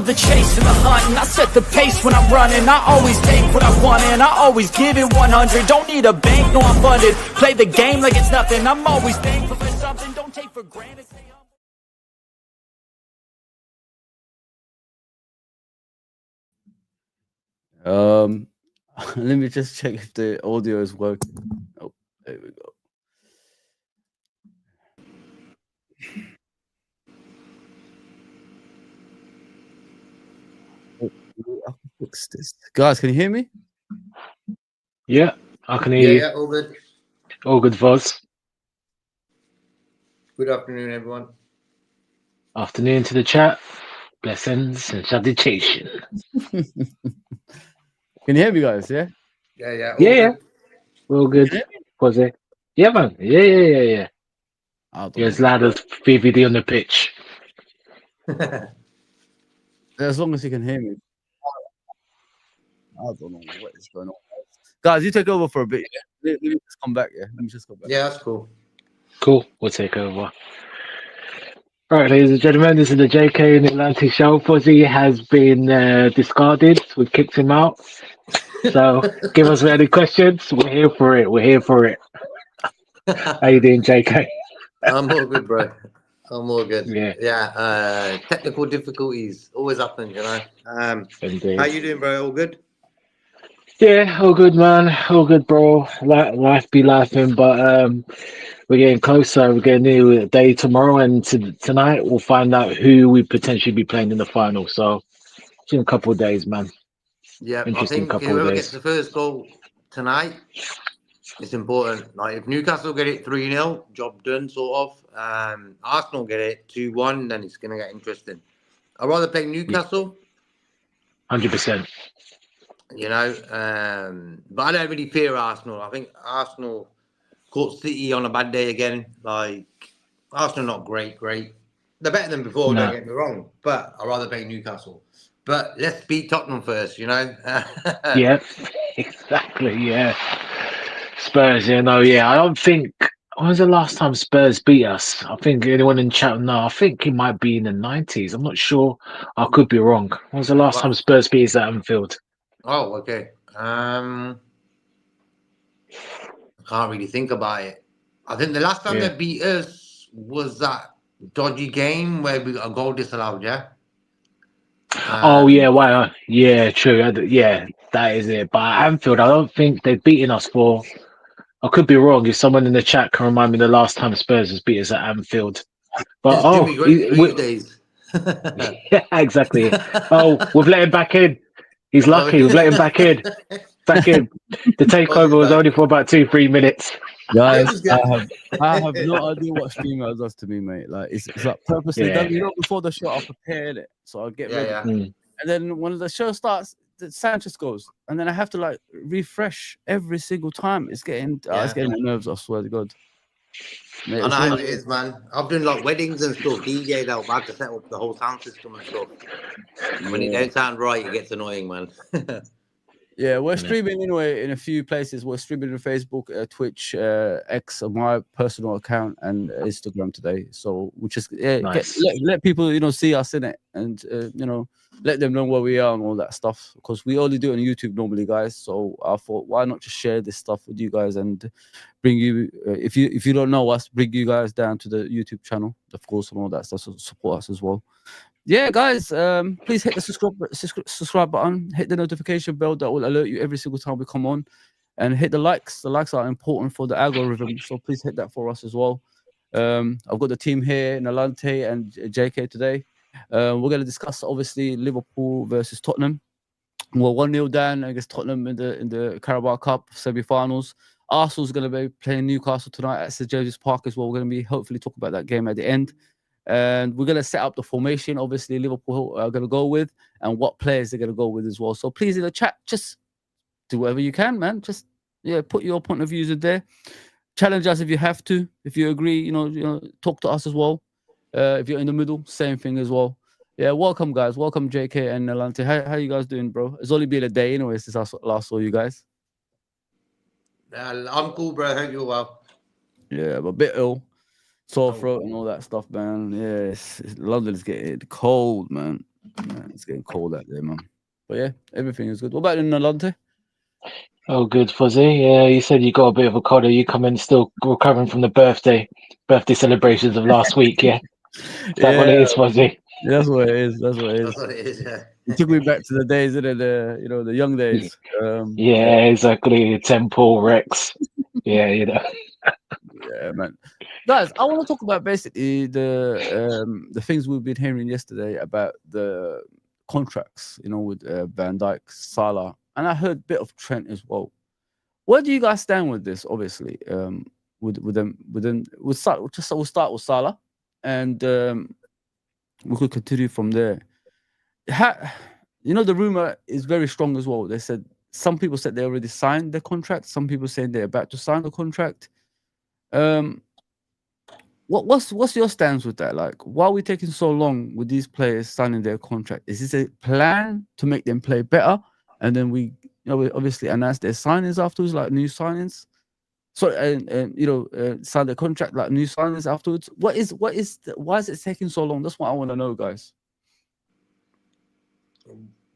love the chase and the hunt, and I set the pace when I'm running. I always take what I want and I always give it 100. Don't need a bank, no I'm funded. Play the game like it's nothing. I'm always thankful for something. Don't take for granted. Let me just check if the audio is working. Oh, there we go. I can fix this. Guys, can you hear me? Yeah, I can hear you. Yeah, all good. All good, Voz. Good afternoon, everyone. Afternoon to the chat. Blessings and salutation. Can you hear me, guys? Yeah? Yeah. Yeah. All good. Was it? Yeah, man. Yeah. You're as loud as VVD on the pitch. As long as you can hear me. I don't know what is going on. Guys, you take over for a bit. Yeah? Let me just come back. Yeah, let me just go back. Yeah, that's cool. Cool. We'll take over. All right, ladies and gentlemen, this is the JK and Atlantic show. Fuzzy has been discarded. We've kicked him out. So give us any questions. We're here for it. How you doing, JK? I'm all good, bro. I'm all good. Yeah. Technical difficulties always happen, you know. Indeed. How you doing, bro? All good? Yeah, all good, man. All good, bro. Life be lifing, but we're getting closer. We're getting near a day tomorrow, and tonight we'll find out who we potentially be playing in the final. So it's in a couple of days, man. Yeah, Interesting I think couple of whoever days. gets the first goal tonight, it's important. Like if Newcastle get it 3-0, job done, sort of. Arsenal get it 2-1, then it's gonna get interesting. I'd rather play Newcastle. 100%. You know, but I don't really fear Arsenal. I think Arsenal caught City on a bad day again. Like Arsenal, not great. They're better than before. No. Don't get me wrong, but I'd rather play Newcastle. But let's beat Tottenham first. You know. Yeah, exactly. Yeah, Spurs. I don't think. When was the last time Spurs beat us? I think anyone in chat? No, I think it might be in the 90s. I'm not sure. I could be wrong. When was the last time Spurs beat us at Anfield? Oh, okay. I can't really think about it. I think the last time they beat us was that dodgy game where we got a goal disallowed. Yeah. Wow. Yeah, true. Yeah, that is it. But at Anfield, I don't think they've beaten us for. I could be wrong. If someone in the chat can remind me the last time Spurs has beat us at Anfield. But Jimmy Greaves days. Yeah, exactly. We've let him back in. He's lucky. We've let him back in. The takeover was only for about 2-3 minutes. Guys, I have no idea what streamer does to me, mate. Like it's like purposely done. You know, before the show, I prepared it, so I get ready. Yeah. And then when the show starts, Sanchez goes, and then I have to like refresh every single time. It's getting my nerves. I swear to God. Mate, I know how it is, man. I've done like weddings and stuff, DJs out. I had to set up the whole sound system and stuff. When it don't sound right, it gets annoying, man. Yeah, we're streaming anyway in a few places. We're streaming on Facebook, Twitch, X, on my personal account, and Instagram today. So we just let people see us in it, and let them know where we are and all that stuff. Because we only do it on YouTube normally, guys. So I thought, why not just share this stuff with you guys and bring you, if you don't know us, bring you guys down to the YouTube channel, of course, and all that stuff. So support us as well. Yeah, guys, please hit the subscribe button, hit the notification bell that will alert you every single time we come on, and hit the likes. The likes are important for the algorithm, so please hit that for us as well. I've got the team here, Nalante and JK today. We're going to discuss, obviously, Liverpool versus Tottenham. We're 1-0 down against Tottenham in the Carabao Cup semi-finals. Arsenal's going to be playing Newcastle tonight at St James's Park as well. We're going to be hopefully talking about that game at the end. And we're going to set up the formation, obviously, Liverpool are going to go with, and what players they're going to go with as well. So please, in the chat, just do whatever you can, man. Just, put your point of views in there. Challenge us if you have to. If you agree, talk to us as well. If you're in the middle, same thing as well. Yeah, welcome, guys. Welcome, JK and Nalante. How you guys doing, bro? It's only been a day anyway since I last saw you guys. I'm cool, bro. Hope you're well. Yeah, I'm a bit ill. Sore throat and all that stuff, man. Yeah, London's getting cold, man. Yeah, it's getting cold out there, man. But yeah, everything is good. What about in Nalante? Oh, good, Fuzzy. Yeah, you said you got a bit of a cold. Are you coming still recovering from the birthday celebrations of last week? Yeah, is that what Yeah, it is, Fuzzy? that's what it is. That's what it That's is. what it is. Yeah. It took me back to the days, isn't it? The young Yeah, days. yeah, exactly. Temple Rex. Yeah, you know. Yeah, man. Guys, I want to talk about basically the things we've been hearing yesterday about the contracts, with Van Dijk, Salah, and I heard a bit of Trent as well. Where do you guys stand with this? Obviously, we'll start with Salah, and we could continue from there. The rumor is very strong as well. They said some people said they already signed the contract. Some people saying they're about to sign the contract. What's your stance with that? Like, why are we taking so long with these players signing their contract? Is this a plan to make them play better, and then we obviously announce their signings afterwards, like new signings? So sign the contract like new signings afterwards. Why is it taking so long? That's what I want to know, guys.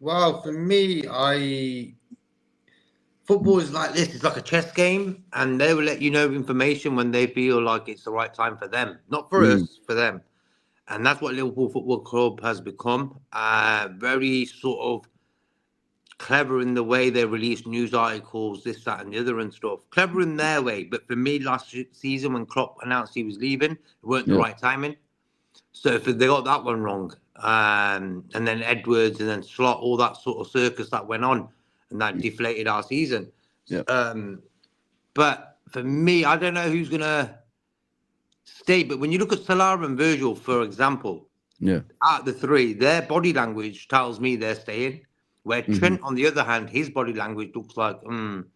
Well, for me, football is like this. It's like a chess game, and they will let you know information when they feel like it's the right time for them, not for us, for them. And that's what Liverpool Football Club has become. Very sort of clever in the way they release news articles, this, that, and the other and stuff. Clever in their way. But for me, last season when Klopp announced he was leaving, it weren't the right timing. So if they got that one wrong, and then Edwards and then Slot, all that sort of circus that went on, and that deflated our season. Yeah. But for me, I don't know who's gonna stay. But when you look at Salah and Virgil, for example, out of the three, their body language tells me they're staying. Where Trent, on the other hand, his body language looks like, I'm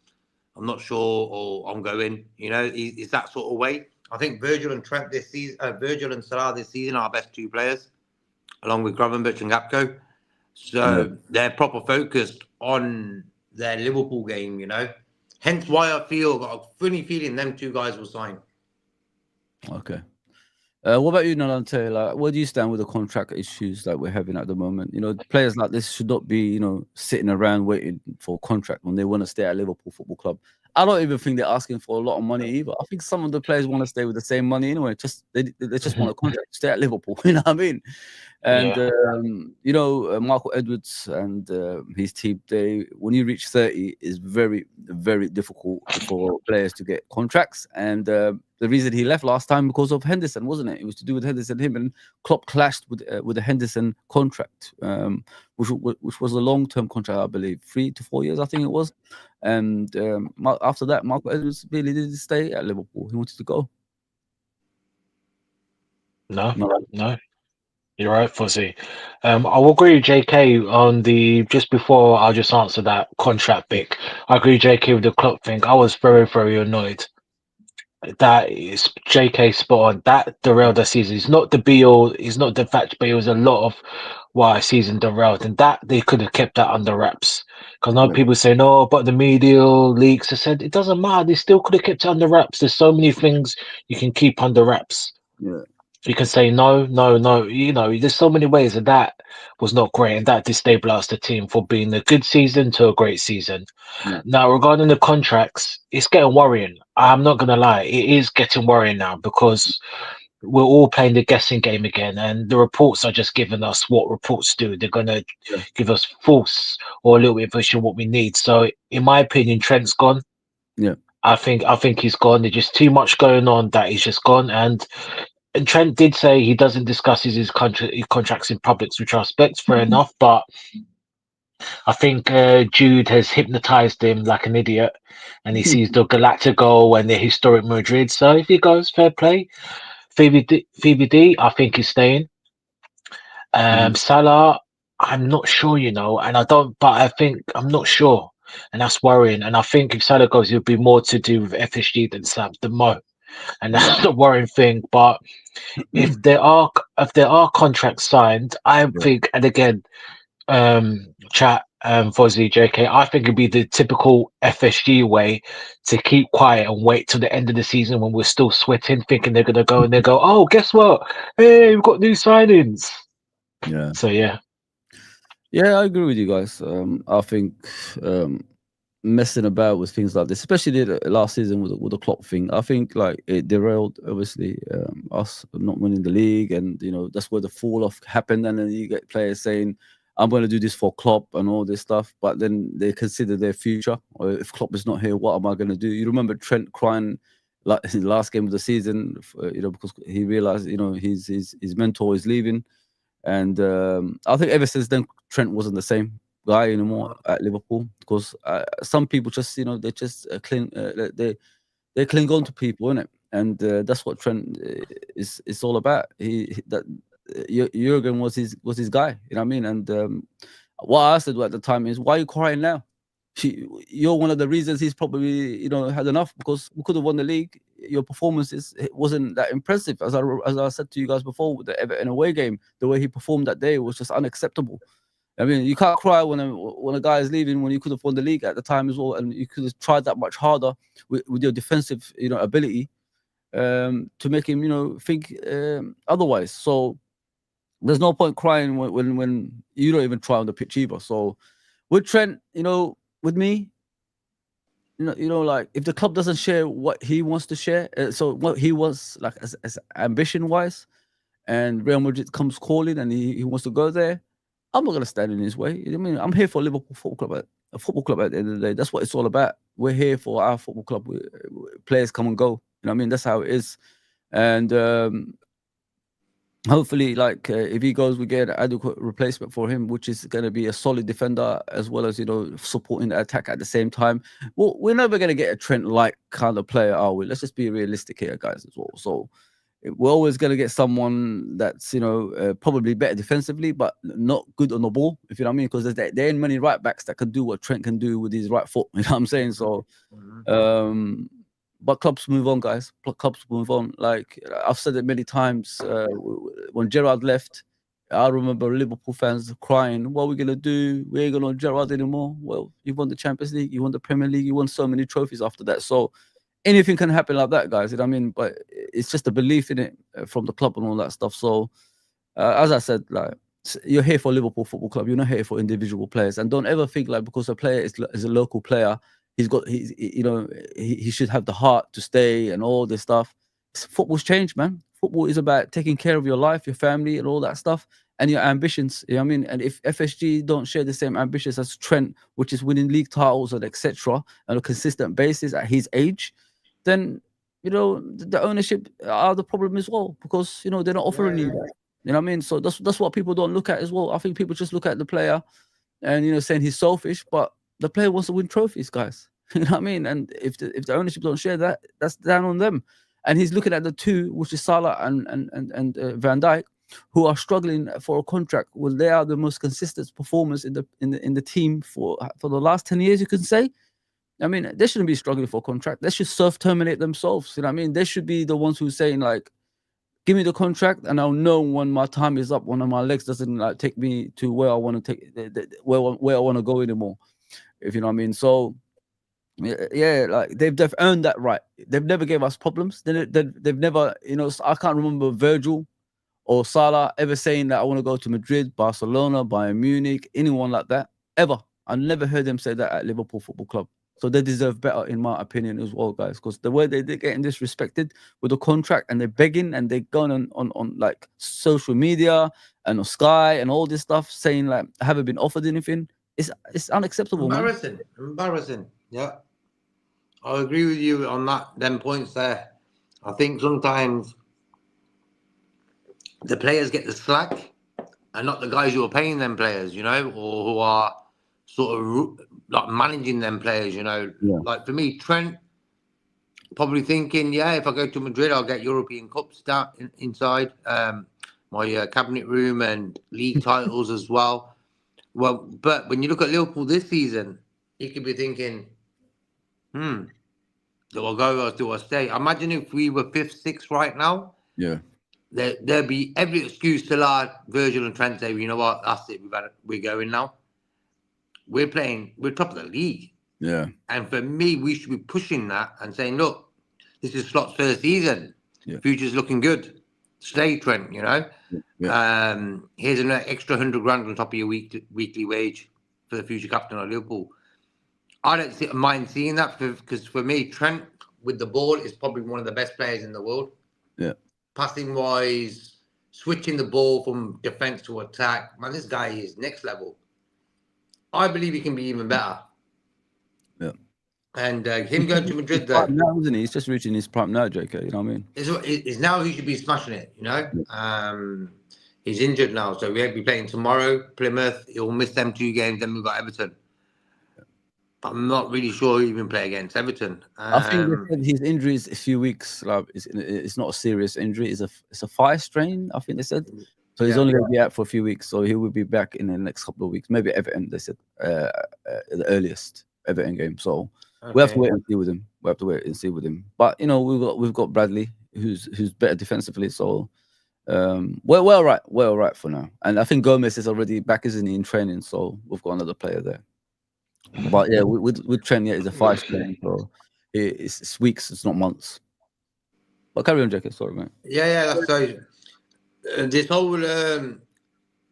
not sure, or I'm going. Is that sort of way. I think Virgil and Trent this season, Virgil and Salah this season are our best two players, along with Gravenberch and Gapco. So they're proper focused on their Liverpool game, Hence why I got a funny feeling them two guys will sign. Okay. What about you, Nalante? Like, where do you stand with the contract issues that we're having at the moment? Players like this should not be, sitting around waiting for a contract when they want to stay at Liverpool Football Club. I don't even think they're asking for a lot of money either. I think some of the players want to stay with the same money anyway. They just want a contract to stay at Liverpool. You know what I mean? And Michael Edwards and his team, when you reach 30, is very, very difficult for players to get contracts. And the reason he left last time because of Henderson, wasn't it? It was to do with Henderson. Him and Klopp clashed with the Henderson contract, which was a long-term contract, I believe, 3 to 4 years, I think it was. And after that, Michael Edwards really didn't stay at Liverpool. He wanted to go. No. You're right, Fuzzy. I will agree with JK on just before I'll just answer that contract bit. I agree with JK with the Klopp thing. I was very, very annoyed. That is JK spot on. That derailed the season. It's not the be-all, it's not the fact, but it was a lot of why season derailed. And that they could have kept that under wraps. Because now people say, no, but the media leaks. I said, it doesn't matter. They still could have kept it under wraps. There's so many things you can keep under wraps. Yeah. You can say no. There's so many ways that was not great, and that destabilized the team for being a good season to a great season. Yeah. Now, regarding the contracts, it's getting worrying. I'm not gonna lie, it is getting worrying now because we're all playing the guessing game again, and the reports are just giving us what reports do. They're gonna give us false or a little bit of vision what we need. So, in my opinion, Trent's gone. Yeah, I think he's gone. There's just too much going on that he's just gone, and Trent did say he doesn't discuss his contracts in public, which I respect, fair enough. But I think Jude has hypnotized him like an idiot, and he sees the Galactico and the historic Madrid. So if he goes, fair play. VVD, I think he's staying. Salah, I'm not sure, and I'm not sure, and that's worrying. And I think if Salah goes, it'll be more to do with FSG than Mo. And that's the worrying thing. But if there are contracts signed, I think, and again, chat, Fozzy, JK, I think it'd be the typical FSG way to keep quiet and wait till the end of the season when we're still sweating, thinking they're gonna go, and they go, oh, guess what? Hey, we've got new signings. Yeah. So yeah. Yeah, I agree with you guys. I think messing about with things like this, especially the last season with the Klopp thing, I think like it derailed obviously us not winning the league, and that's where the fall off happened. And then you get players saying, "I'm going to do this for Klopp" and all this stuff, but then they consider their future. Or if Klopp is not here, what am I going to do? You remember Trent crying like in the last game of the season, because he realized his mentor is leaving. And I think ever since then, Trent wasn't the same guy anymore at Liverpool, because some people just, they just cling, they cling on to people, innit? And that's what Trent is all about. That Jurgen was his guy, you know what I mean? And what I said at the time is, why are you crying now? You're one of the reasons he's probably had enough, because we could have won the league. Your performances, it wasn't that impressive, as I said to you guys before with the Everton away game. The way he performed that day was just unacceptable. I mean, you can't cry when a guy is leaving, when you could have won the league at the time as well, and you could have tried that much harder with your defensive ability to make him think otherwise. So there's no point crying when you don't even try on the pitch either. So with Trent, with me, like if the club doesn't share what he wants to share, so what he wants, like as ambition wise, and Real Madrid comes calling and he wants to go there, I'm not gonna stand in his way. You know what I mean? I'm here for Liverpool Football Club. A football club at the end of the day. That's what it's all about. We're here for our football club. Players come and go. You know what I mean? That's how it is. And hopefully, like if he goes, we get an adequate replacement for him, which is going to be a solid defender as well as supporting the attack at the same time. Well, we're never going to get a Trent-like kind of player, are we? Let's just be realistic here, guys, as well. So we're always going to get someone that's probably better defensively, but not good on the ball, if you know what I mean. Because there ain't many right backs that can do what Trent can do with his right foot. You know what I'm saying? So. But clubs move on, guys. Clubs move on. Like I've said it many times. When Gerrard left, I remember Liverpool fans crying, "What are we gonna do? We ain't gonna Gerrard anymore." Well, you won the Champions League, you won the Premier League, you won so many trophies after that. So anything can happen like that, guys. You know what I mean? But it's just a belief in it from the club and all that stuff. So as I said, like you're here for Liverpool Football Club. You're not here for individual players, and don't ever think like because a player is a local player, he should have the heart to stay and all this stuff. Football's changed, man. Football is about taking care of your life, your family, and all that stuff, and your ambitions. You know what I mean? And if FSG don't share the same ambitions as Trent, which is winning league titles and etc. on a consistent basis at his age, then the ownership are the problem as well, because they're not offering you that. You know what I mean? So that's what people don't look at as well. I think people just look at the player and saying he's selfish, but the player wants to win trophies, guys. You know what I mean? And if the ownership don't share that, that's down on them. And he's looking at the two, which is Salah and Van Dijk, who are struggling for a contract. Well, they are the most consistent performers in the team for the last 10 years, you can say. I mean, they shouldn't be struggling for a contract. They should self-terminate themselves. You know what I mean? They should be the ones who are saying like, give me the contract, and I'll know when my time is up. One of my legs doesn't like take me to where I want to where I want to go anymore. If you know what I mean. So yeah, like they've earned that right. They've never gave us problems. They've never, I can't remember Virgil or Salah ever saying that I want to go to Madrid, Barcelona, Bayern Munich, anyone like that ever. I never heard them say that at Liverpool Football Club. So they deserve better, in my opinion, as well, guys. Because the way they're getting disrespected with the contract, and they're begging, and they're going on like social media and on Sky and all this stuff, saying like I haven't been offered anything. It's unacceptable, Embarrassing. Yeah, I agree with you on them points there. I think sometimes the players get the slack, and not the guys who are paying them players, or who are sort of like managing them players, Yeah. Like for me, Trent probably thinking, yeah, if I go to Madrid, I'll get European Cups inside my cabinet room and league titles as well. Well, but when you look at Liverpool this season, you could be thinking, do I go or do I stay? Imagine if we were 5th, 6th right now. Yeah. There'd be every excuse to Virgil and Trent say, you know what, that's it, we're going now. We're top of the league. Yeah. And for me, we should be pushing that and saying, look, this is Slot's first season. Yeah. Future's looking good. Stay, Trent. Yeah. Here's an extra £100 on top of your weekly wage for the future captain of Liverpool. I don't mind seeing that because for me, Trent with the ball is probably one of the best players in the world. Yeah. Passing wise, switching the ball from defense to attack. Man, this guy is next level. I believe he can be even better. Yeah. And him going to Madrid, though. Now, isn't he? He's just reaching his prime now, JK. You know what I mean? Is now he should be smashing it, He's injured now, so we won't be playing tomorrow. Plymouth, he'll miss them 2 games, then we've got Everton. I'm not really sure he'll even play against Everton. I think they said his injury is a few weeks. Like it's not a serious injury. It's a thigh strain. I think they said. So he's only going to be out for a few weeks. So he will be back in the next couple of weeks. Maybe Everton. They said the earliest Everton game. So we have to wait and see with him. We have to wait and see with him. But we've got Bradley, who's better defensively. So we're all right for now. And I think Gomez is already back, isn't he, in training? So we've got another player there. But yeah, with Trent, yeah, it's a 5 strain, so it's weeks, it's not months. But carry on, Jacob. Sorry, mate. Yeah, that's so. This whole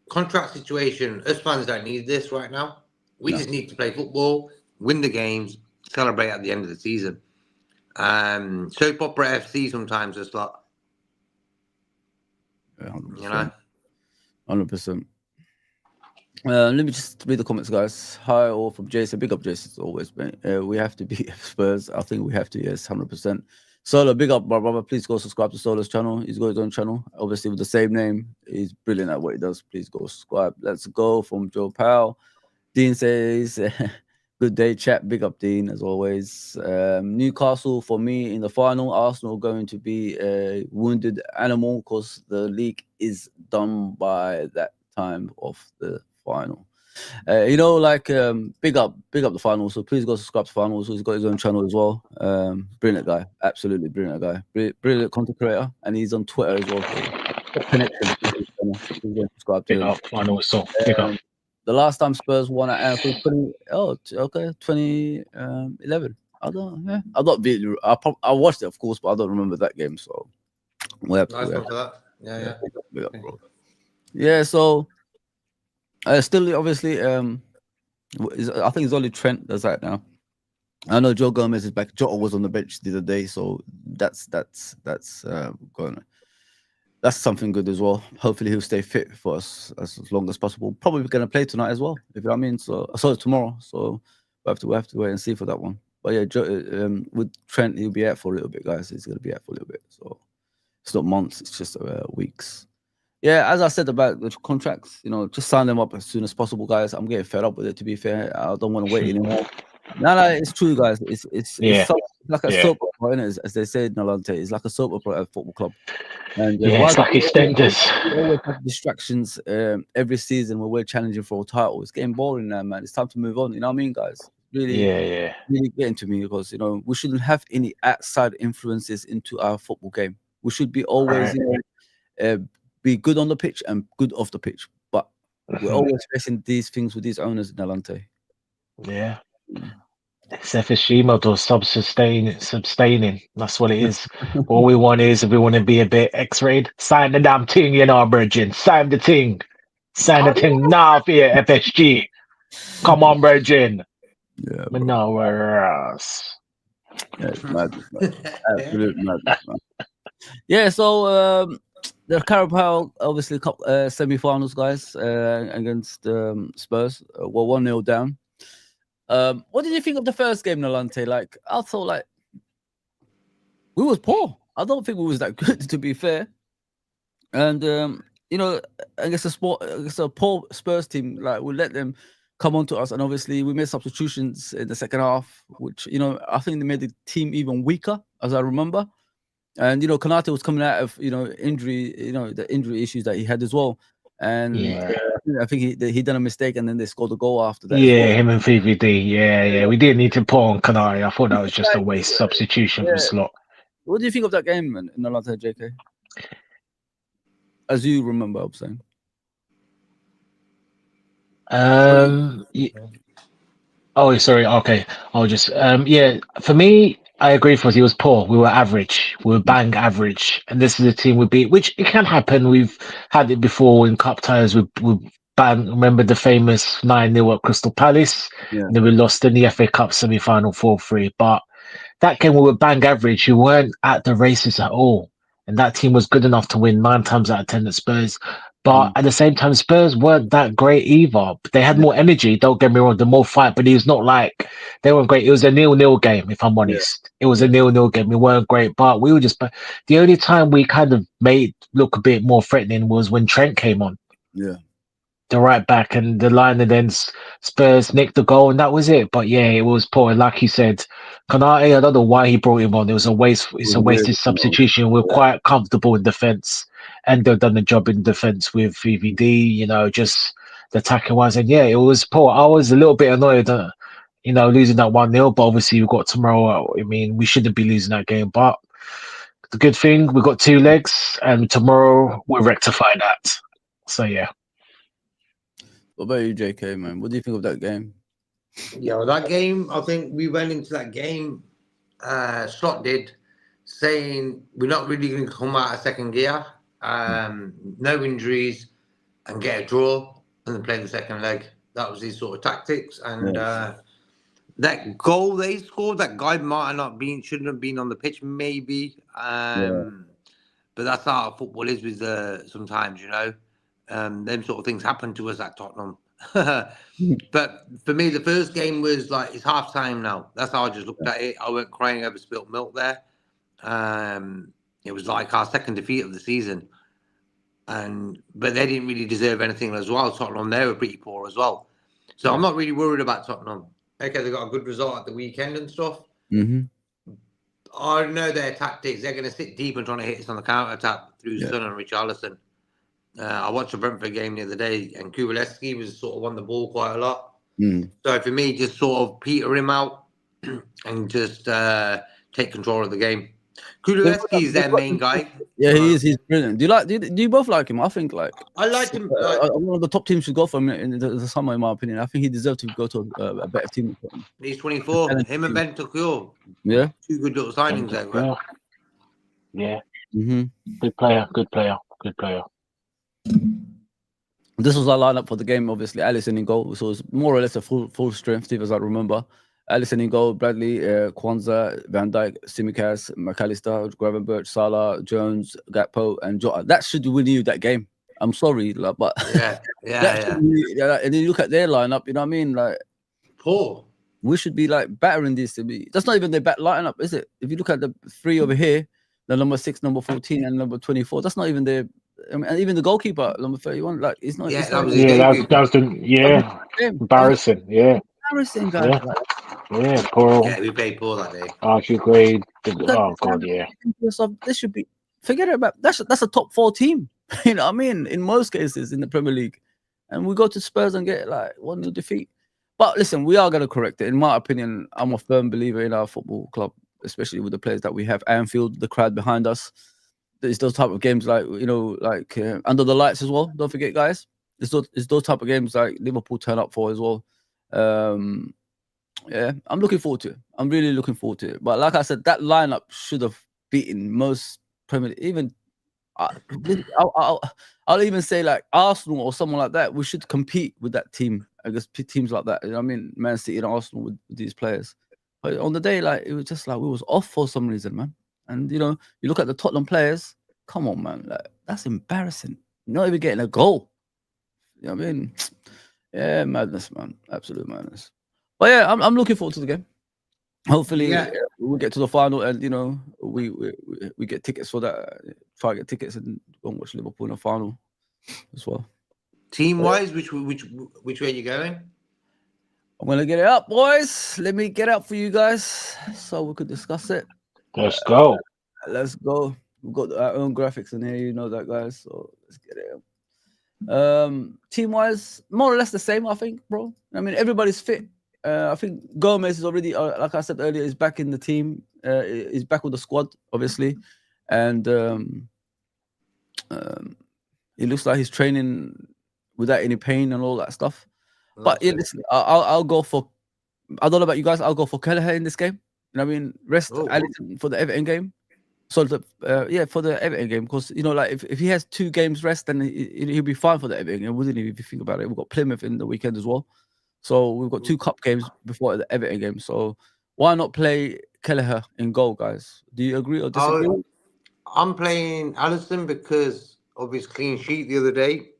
contract situation, us fans don't need this right now. We just need to play football, win the games, celebrate at the end of the season. Soap opera FC sometimes it's like, yeah, 100%. 100%. Let me just read the comments, guys. Hi, all from Jason. Big up, Jason, as always, mate. We have to be Spurs. I think we have to, yes, 100%. Solo, big up, my brother. Please go subscribe to Solo's channel. He's got his own channel, obviously with the same name. He's brilliant at what he does. Please go subscribe. Let's go from Joe Powell. Dean says, good day, chat. Big up, Dean, as always. Newcastle, for me, in the final. Arsenal going to be a wounded animal because the league is done by that time of the final. Big up the finals. So please go subscribe to finals. He's got his own channel as well. Brilliant guy, absolutely brilliant guy. Brilliant content creator, and he's on Twitter as well. So connection. Subscribe to him. Finals. So big up. The last time Spurs won at Anfield, 2011. I watched it, of course, but I don't remember that game. So we have to. Nice one for that. Yeah. Big up, bro. Yeah. So. Still, obviously, I think it's only Trent that's out now. I know Joe Gomez is back. Jota was on the bench the other day, so that's something good as well. Hopefully, he'll stay fit for us as long as possible. Probably going to play tonight as well, if you know what I mean. So tomorrow. So we have to wait and see for that one. But yeah, with Trent, he'll be out for a little bit, guys. He's going to be out for a little bit. So it's not months; it's just weeks. Yeah, as I said about the contracts, just sign them up as soon as possible, guys. I'm getting fed up with it, to be fair. I don't want to wait anymore. No, it's true, guys. It's like a soap opera, isn't it? As they say in Nalante, it's like a soap opera at a football club. And it's like EastEnders. We always have distractions every season when we're challenging for a title. It's getting boring now, man. It's time to move on. You know what I mean, guys? Really getting to me because we shouldn't have any outside influences into our football game. We should be always, be good on the pitch and good off the pitch, but we're always facing these things with these owners in Nalante. Yeah, it's FSG model, sustaining. That's what it is. All we want is, if we want to be a bit X-rayed, sign the damn thing, Virgin. Sign the thing now for your FSG. Come on, Virgin. Yeah, but no, we're Yeah, it's mad. Absolute madness, man. Yeah, so the Carabao obviously Cup semi-finals, guys, against Spurs. We're 1-0 down. What did you think of the first game, Nalante? Like, I thought, we was poor. I don't think we was that good, to be fair. And against a poor Spurs team, we let them come on to us, and obviously we made substitutions in the second half, which I think they made the team even weaker, as I remember. And Konate was coming out of injury, the injury issues that he had as well. And I think he done a mistake, and then they scored a goal after that. Yeah, him and VVD. Yeah. We didn't need to put on Konate. I thought that was just a waste substitution for Slot. What do you think of that game, man, in Atlanta, JK? As you remember, I'm saying. Oh, sorry. Okay, I'll just for me, I agree with you. It was poor. We were average. We were bang average. And this is a team we beat, which it can happen. We've had it before in cup ties. We bang. Remember the famous 9-0 at Crystal Palace? Yeah. And then we lost in the FA Cup semi-final 4-3. But that game we were bang average. We weren't at the races at all. And that team was good enough to win 9 times out of 10 at Spurs. But at the same time, Spurs weren't that great either. They had more energy, don't get me wrong, the more fight, but it was not like they weren't great. It was a 0-0 game, if I'm honest. It was a 0-0 game. We weren't great, but we were just. The only time we kind of made look a bit more threatening was when Trent came on. Yeah. The right back and the line, and then Spurs nicked the goal, and that was it. But yeah, it was poor. Like you said, Konate, I don't know why he brought him on. It was a waste. It's a wasted substitution. We're quite comfortable in defence, and they've done the job in defence with VVD. You know, just the attacking wise, and yeah, it was poor. I was a little bit annoyed, losing that 1-0. But obviously, we've got tomorrow. I mean, we shouldn't be losing that game, but the good thing we've got 2 legs, and tomorrow we'll rectify that. So yeah. What about you, JK, man? What do you think of that game? Yeah, well, that game, I think we went into that game, Slot did, saying we're not really going to come out of second gear, no injuries, and get a draw, and then play the second leg. That was his sort of tactics. And that goal they scored, that guy might have not been, shouldn't have been on the pitch, maybe. But that's how football is with sometimes, them sort of things happen to us at Tottenham. But for me, the first game was like, it's half time now. That's how I just looked at it. I weren't crying over spilt milk there. It was like our second defeat of the season. But they didn't really deserve anything as well. Tottenham, they were pretty poor as well. So I'm not really worried about Tottenham. Okay, they got a good result at the weekend and stuff. I know their tactics. They're going to sit deep and trying to hit us on the counter attack through Son and Richarlison. I watched the Brentford game the other day, and Kubalewski was sort of on the ball quite a lot. So for me, just sort of peter him out and just take control of the game. Kubalewski is their main guy. Yeah, he is. He's brilliant. Do you both like him? I think I like him. One of the top teams should go for him in the summer, in my opinion. I think he deserves to go to a better team. He's 24. Him and Ben Tuchel. Yeah, 2 good little signings there. Right? Yeah. Good player. This was our lineup for the game. Obviously, Alisson in goal, so it's more or less a full strength team, as I remember. Alisson in goal, Bradley, Kwanzaa, Van Dijk, Tsimikas, McAllister, Gravenberch, Salah, Jones, Gakpo, and Jota. That should win you that game. I'm sorry, but yeah. And then you look at their lineup. You know what I mean? Like, poor. We should be like battering this to be. That's not even their back lineup, is it? If you look at the 3 over here, the number 6, number 14, and number 24. That's not even their. I mean, and even the goalkeeper, number 31, like it's not. That was embarrassing. Embarrassing, guys. Yeah, poor. Yeah, we played poor that day. Archie grade. Oh god, yeah. This should be. Forget about that's a top 4 team. You know what I mean? In most cases in the Premier League, and we go to Spurs and get like 1-0 defeat. But listen, we are going to correct it. In my opinion, I'm a firm believer in our football club, especially with the players that we have. Anfield, the crowd behind us. It's those type of games like under the lights as well. Don't forget, guys. It's those type of games like Liverpool turn up for as well. Yeah, I'm looking forward to it. I'm really looking forward to it. But like I said, that lineup should have beaten most Premier League. Even I'll even say like Arsenal or someone like that. We should compete with that team. I guess teams like that. You know what I mean? Man City and Arsenal with these players. But on the day, like it was just like we was off for some reason, man. And you look at the Tottenham players. Come on, man. Like, that's embarrassing. You're not even getting a goal. You know what I mean? Yeah, madness, man. Absolute madness. But yeah, I'm looking forward to the game. Hopefully, we'll get to the final, and we get tickets for that. Try to get tickets and go and watch Liverpool in the final as well. Team-wise, which way are you going? I'm gonna get it up, boys. Let me get it up for you guys so we could discuss it. Let's go. Let's go. We've got our own graphics in here, you know that, guys. So let's get it. Team-wise, more or less the same, I think, bro. I mean, everybody's fit. I think Gomez is already, like I said earlier, is back in the team. He's back with the squad, obviously, and it looks like he's training without any pain and all that stuff. But yeah, listen, I'll go for. I don't know about you guys. I'll go for Kelleher in this game. You know what I mean? Rest Alisson for the Everton game. So for the Everton game, because like if he has 2 games rest, then he'll be fine for the Everton game, wouldn't he? If you think about it, we've got Plymouth in the weekend as well, so we've got 2 cup games before the Everton game. So why not play Kelleher in goal, guys? Do you agree or disagree? I'm playing Alisson because of his clean sheet the other day.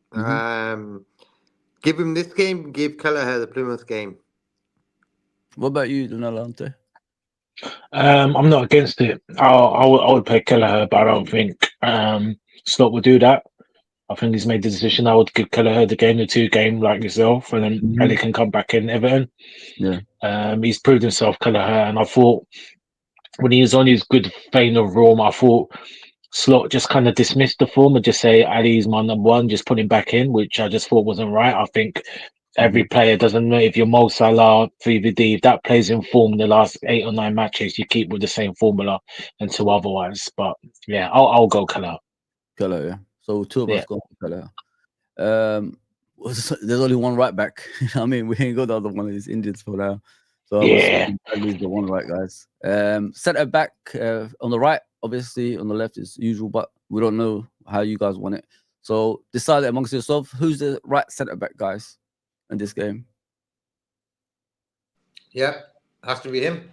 Give him this game. Give Kelleher the Plymouth game. What about you, Donalante? I'm not against it. I would play Kelleher, but I don't think Slot would do that. I think he's made the decision. I would give Kelleher the 2 game like yourself, and then Ellie can come back in Everton. Yeah. He's proved himself, Kelleher, and I thought when he was on his good vein of Rome, I thought Slot just kind of dismissed the form and just say Ali's my number 1, just put him back in, which I just thought wasn't right. I think every player doesn't know if you're Mo Salah, VVD, if that plays in form the last 8 or 9 matches, you keep with the same formula until otherwise. But yeah, I'll go Kelleher. Kelleher, yeah. So 2 of us go Kelleher. There's only 1 right back. I mean, we ain't got the other one. He's injured for now. So at least the 1 right, guys. Centre back on the right, obviously on the left is usual, but we don't know how you guys want it. So decide it amongst yourself. Who's the right centre back, guys, in this game? Yeah, has to be him.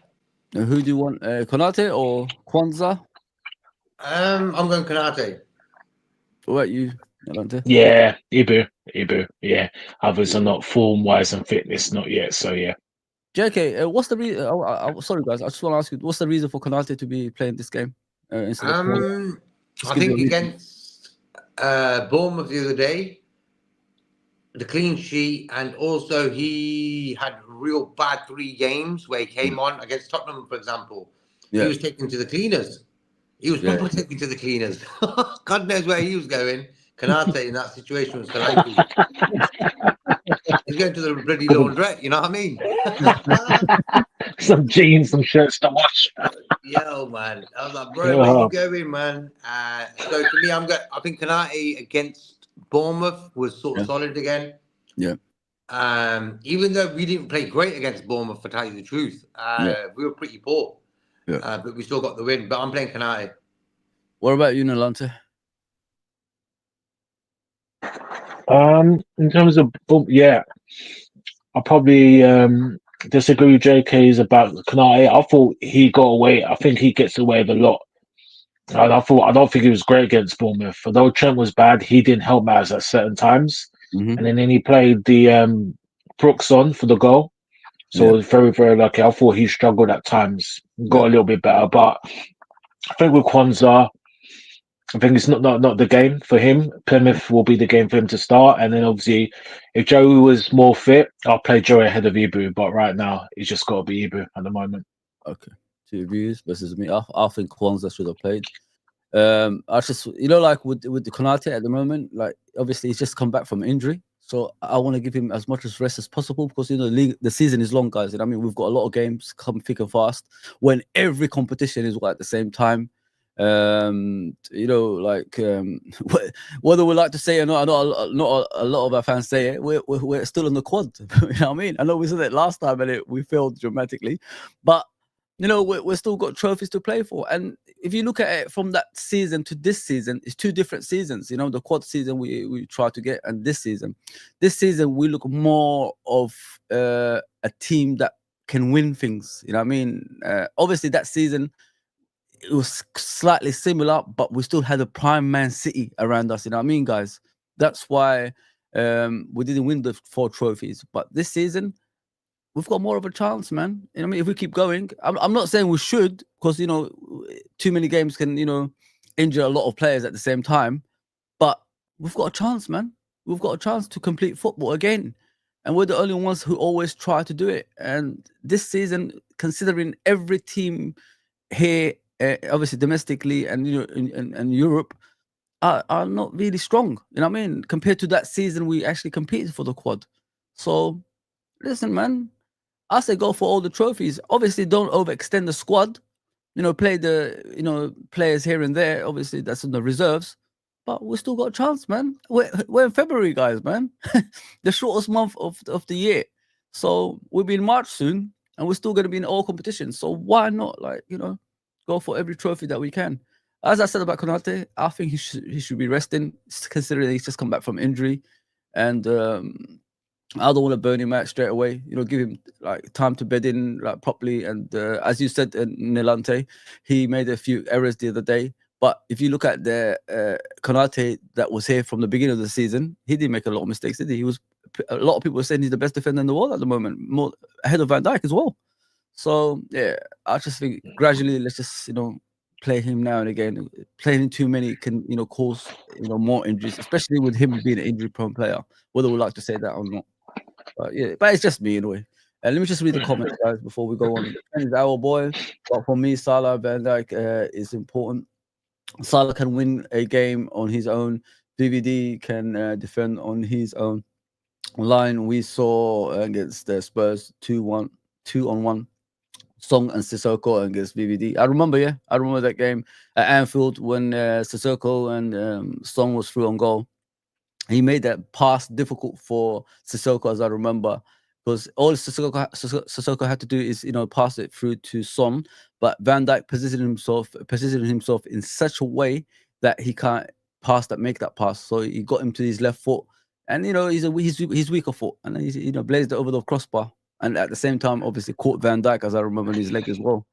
Who do you want? Konate or Kwanzaa? I'm going Konate. What about you, Alante? Yeah, Ibu. Yeah, others are not form-wise and fitness, not yet. So yeah. JK, what's the reason? Sorry, guys. I just want to ask you, what's the reason for Konate to be playing this game instead of? I think against Bournemouth the other day, the clean sheet, and also he had real bad 3 games where he came on against Tottenham, for example. He was taken to the cleaners. He was probably taken to the cleaners. God knows where he was going. Konate in that situation was delightful. He's going to the bloody laundrette, you know what I mean? Some jeans, some shirts to wash. Yo, man. I was like, bro, where you going, man? So for me, I think Konate against Bournemouth was sort of solid again. Yeah. Even though we didn't play great against Bournemouth, to tell you the truth, we were pretty poor. Yeah. But we still got the win. But I'm playing Konate. What about you, Nalante? In terms of I'll probably disagree with JK's about Konate. I thought he got away. I think he gets away with a lot. And I don't think he was great against Bournemouth. Although Trent was bad, he didn't help matters at certain times. And then he played the Brooks on for the goal. So it was very, very lucky. I thought he struggled at times, got a little bit better. But I think with Kwanzaa, I think it's not the game for him. Plymouth will be the game for him to start. And then obviously, if Joey was more fit, I'll play Joey ahead of Ibu. But right now, it's just got to be Ibu at the moment. Okay. 2 views versus me. I think Kwanzaa should have played. I just, like with the Konate at the moment, like obviously he's just come back from injury. So I want to give him as much rest as possible because the season is long, guys. And I mean, we've got a lot of games come thick and fast when every competition is at the same time. Whether we like to say it or not, I know not a lot of our fans say it. We're still on the quad. You know what I mean? I know we said it last time and we failed dramatically, but we're still got trophies to play for. And if you look at it from that season to this season, it's 2 different seasons. The quad season we try to get, and this season we look more of a team that can win things. You know what I mean? Obviously that season it was slightly similar, but we still had a prime Man City around us. You know what I mean, guys? That's why we didn't win the 4 trophies. But this season, we've got more of a chance, man. You know what I mean? If we keep going, I'm not saying we should, because too many games can injure a lot of players at the same time. But we've got a chance, man. We've got a chance to complete football again, and we're the only ones who always try to do it. And this season, considering every team here, obviously domestically and in Europe, are not really strong. You know what I mean? Compared to that season, we actually competed for the quad. So, listen, man. I say go for all the trophies. Obviously, don't overextend the squad. Play the players here and there. Obviously, that's in the reserves, but we still got a chance, man. We're in February, guys, man. The shortest month of the year. So we'll be in March soon. and we're still going to be in all competitions. So why not, like, you know, go for every trophy that we can? As I said about Konate, I think he should be resting, considering he's just come back from injury, and I don't want to burn him out straight away. You know, give him like time to bed in like properly. And as you said, Nilante, he made a few errors the other day. But if you look at the Konate that was here from the beginning of the season, he didn't make a lot of mistakes, did he? He was, a lot of people are saying he's the best defender in the world at the moment, more ahead of Van Dijk as well. So yeah, I just think gradually let's just, you know, play him now and again. Playing too many can, you know, cause, you know, more injuries, especially with him being an injury-prone player. Whether we like to say that or not. But yeah, but it's just me anyway. Let me just read the comments, guys, before we go on. He's our boy, but for me, Salah, Van Dijk is important. Salah can win a game on his own. VVD can defend on his own line. We saw against the Spurs 2-1, 2-on-1. Song and Sissoko against VVD. I remember that game at Anfield when Sissoko and Song was through on goal. He made that pass difficult for Sissoko, as I remember, because all Sissoko had to do is, you know, pass it through to Son, but Van Dijk positioned himself in such a way that he can't make that pass. So he got him to his left foot, and you know he's weaker foot, and he's, you know, blazed it over the crossbar, and at the same time, obviously caught Van Dijk, as I remember, in his leg as well.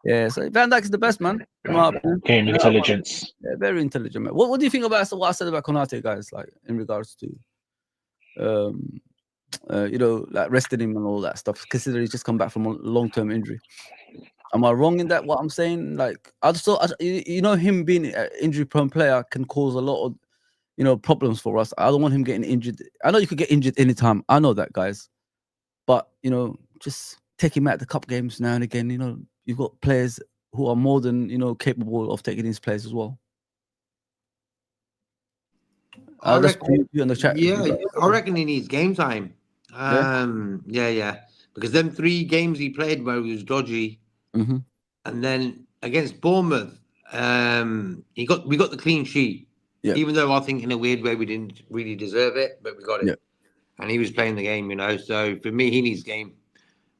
Yeah, so Van Dijk is the best, man. Game intelligence. Yeah, very intelligent, man. What do you think about what I said about Konate, guys? Like in regards to, you know, like resting him and all that stuff. Considering he's just come back from a long-term injury. Am I wrong in that? What I'm saying, like, you know, him being an injury-prone player can cause a lot of, you know, problems for us. I don't want him getting injured. I know you could get injured anytime. I know that, guys. But you know, just take him out the cup games now and again. You know, you've got players who are more than, you know, capable of taking his place as well. I reckon, in the chat. Yeah, I reckon he needs game time. Yeah. Because them 3 games he played where he was dodgy, and then against Bournemouth, we got the clean sheet. Yeah. Even though I think in a weird way we didn't really deserve it, but we got it. Yeah. And he was playing the game, you know. So for me, he needs game.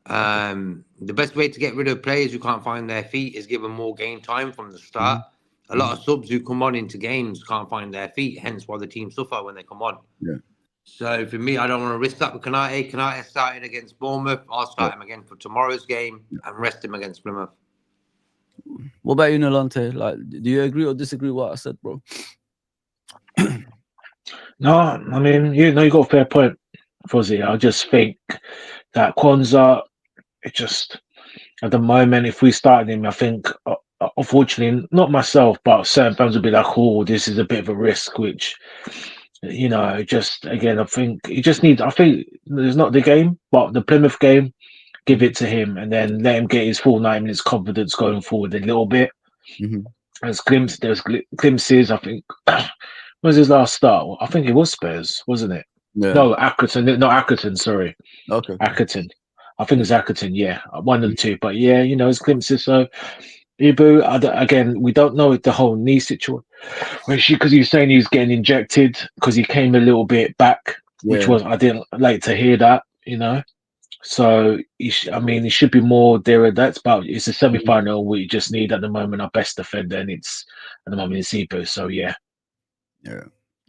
The best way to get rid of players who can't find their feet is give them more game time from the start. A lot of subs who come on into games can't find their feet, hence why the team suffer when they come on. Yeah. So for me, I don't want to risk that with Konate. Konate started against Bournemouth. I'll start him again for tomorrow's game and rest him against Plymouth. What about you, Nolante? Like, do you agree or disagree with what I said, bro? No, I mean, you got a fair point, Fuzzy. I just think that Kwanzaa, it just, at the moment, if we started him, I think, unfortunately, not myself, but certain fans would be like, oh, this is a bit of a risk, which, you know, just, again, I think I think there's not the game, but the Plymouth game, give it to him and then let him get his full 9 minutes confidence going forward a little bit. There's glimpses, I think. When was his last start? I think it was Spurs, wasn't it? Yeah. No, Accrington. Not Accrington, sorry. Okay. Accrington. I think it was Accrington, yeah. One of the two. But yeah, you know, his glimpses. So, Ibu, again, we don't know the whole knee situation. Because he was saying he was getting injected because he came a little bit back, which was, I didn't like to hear that, you know. So, he should be more there and that's, but it's a semi-final we just need at the moment our best defender, and it's at the moment it's Ibu. So, yeah. Yeah.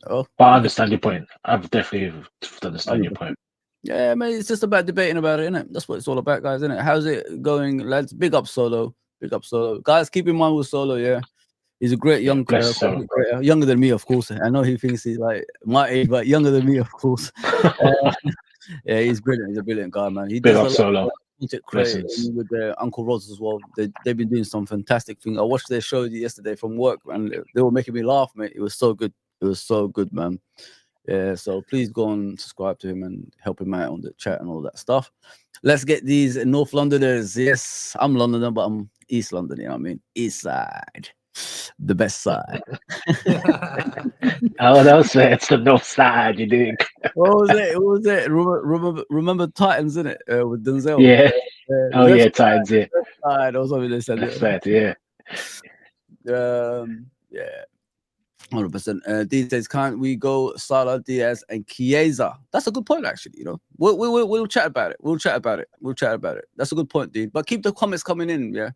Oh, but I understand your point. I've definitely understand your point. Yeah, man, it's just about debating about it, innit? That's what it's all about, guys, innit? How's it going, lads? Big up Solo. Guys, keep in mind with Solo, yeah. He's a great young player. Younger than me, of course. I know he thinks he's like my age, but younger than me, of course. Yeah, he's brilliant. He's a brilliant guy, man. He does a lot with their Uncle Rods as well. They've been doing some fantastic things. I watched their show yesterday from work, and they were making me laugh, mate. It was so good. It was so good, man. Yeah, so please go and subscribe to him and help him out on the chat and all that stuff. Let's get these North Londoners. Yes, I'm Londoner, but I'm East London, you know what I mean? East side. The best side. Oh, don't say it's the North side, you dig? What was it? Remember Titans, innit? With Denzel. Yeah. Yeah, Titans, yeah. Side or something they said. Yeah. Yeah. 100%. These days, can't we go Salah, Diaz, and Chiesa? That's a good point, actually. You know, we'll chat about it. We'll chat about it. That's a good point, dude. But keep the comments coming in. Yeah,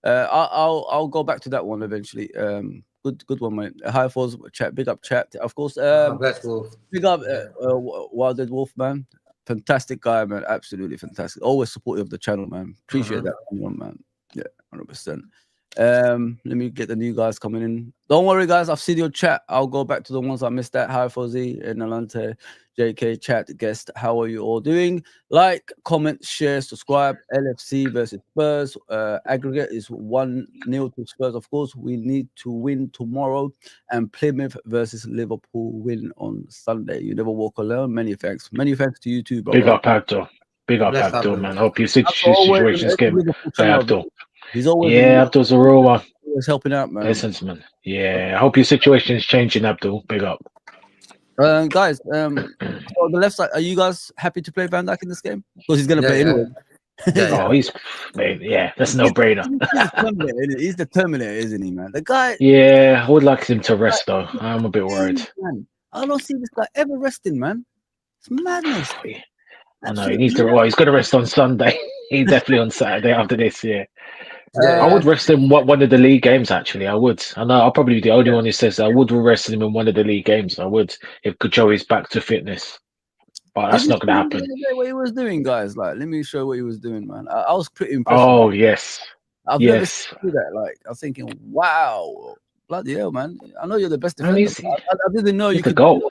I'll go back to that one eventually. Good one, mate. Hi, Falls chat. Big up, chat. Of course. Big up, Wilded Wolf, man. Fantastic guy, man. Absolutely fantastic. Always supportive of the channel, man. Appreciate that, man. Yeah, 100%. Let me get the new guys coming in. Don't worry, guys. I've seen your chat. I'll go back to the ones I missed. That Hi Fozzy, Nalante, JK, chat, guest. How are you all doing? Like, comment, share, subscribe. LFC versus Spurs. Aggregate is 1-0 to Spurs. Of course, we need to win tomorrow. And Plymouth versus Liverpool win on Sunday. You never walk alone. Many thanks. Many thanks to you too, bro. Big up, Abdul. Big up, Abdul, man. Hope your situations get better, Abdul. He's always Abdul's a real one. Always helping out, man. Lessons, man. Yeah, I hope your situation is changing, Abdul. Big up. Guys, on the left side, are you guys happy to play Van Dijk in this game? Because he's going to play anyway. Oh, that's no brainer. He's the Terminator, isn't he, man? The guy. Yeah, I would like him to rest, though. I'm a bit worried. Man, I don't see this guy ever resting, man. It's madness. I know, he needs to. Well, he's going to rest on Sunday. He's definitely on Saturday after this, yeah. I would rest him one of the league games, actually. I would. I know I'll probably be the only one who says I would rest him in one of the league games. I would, if Joey's back to fitness. But that's not going to happen. What he was doing, guys. Like, let me show you what he was doing, man. I was pretty impressed. Oh, yes. I've never seen that. Like, I was thinking, wow. Bloody hell, man. I know you're the best defender. I didn't know you could go.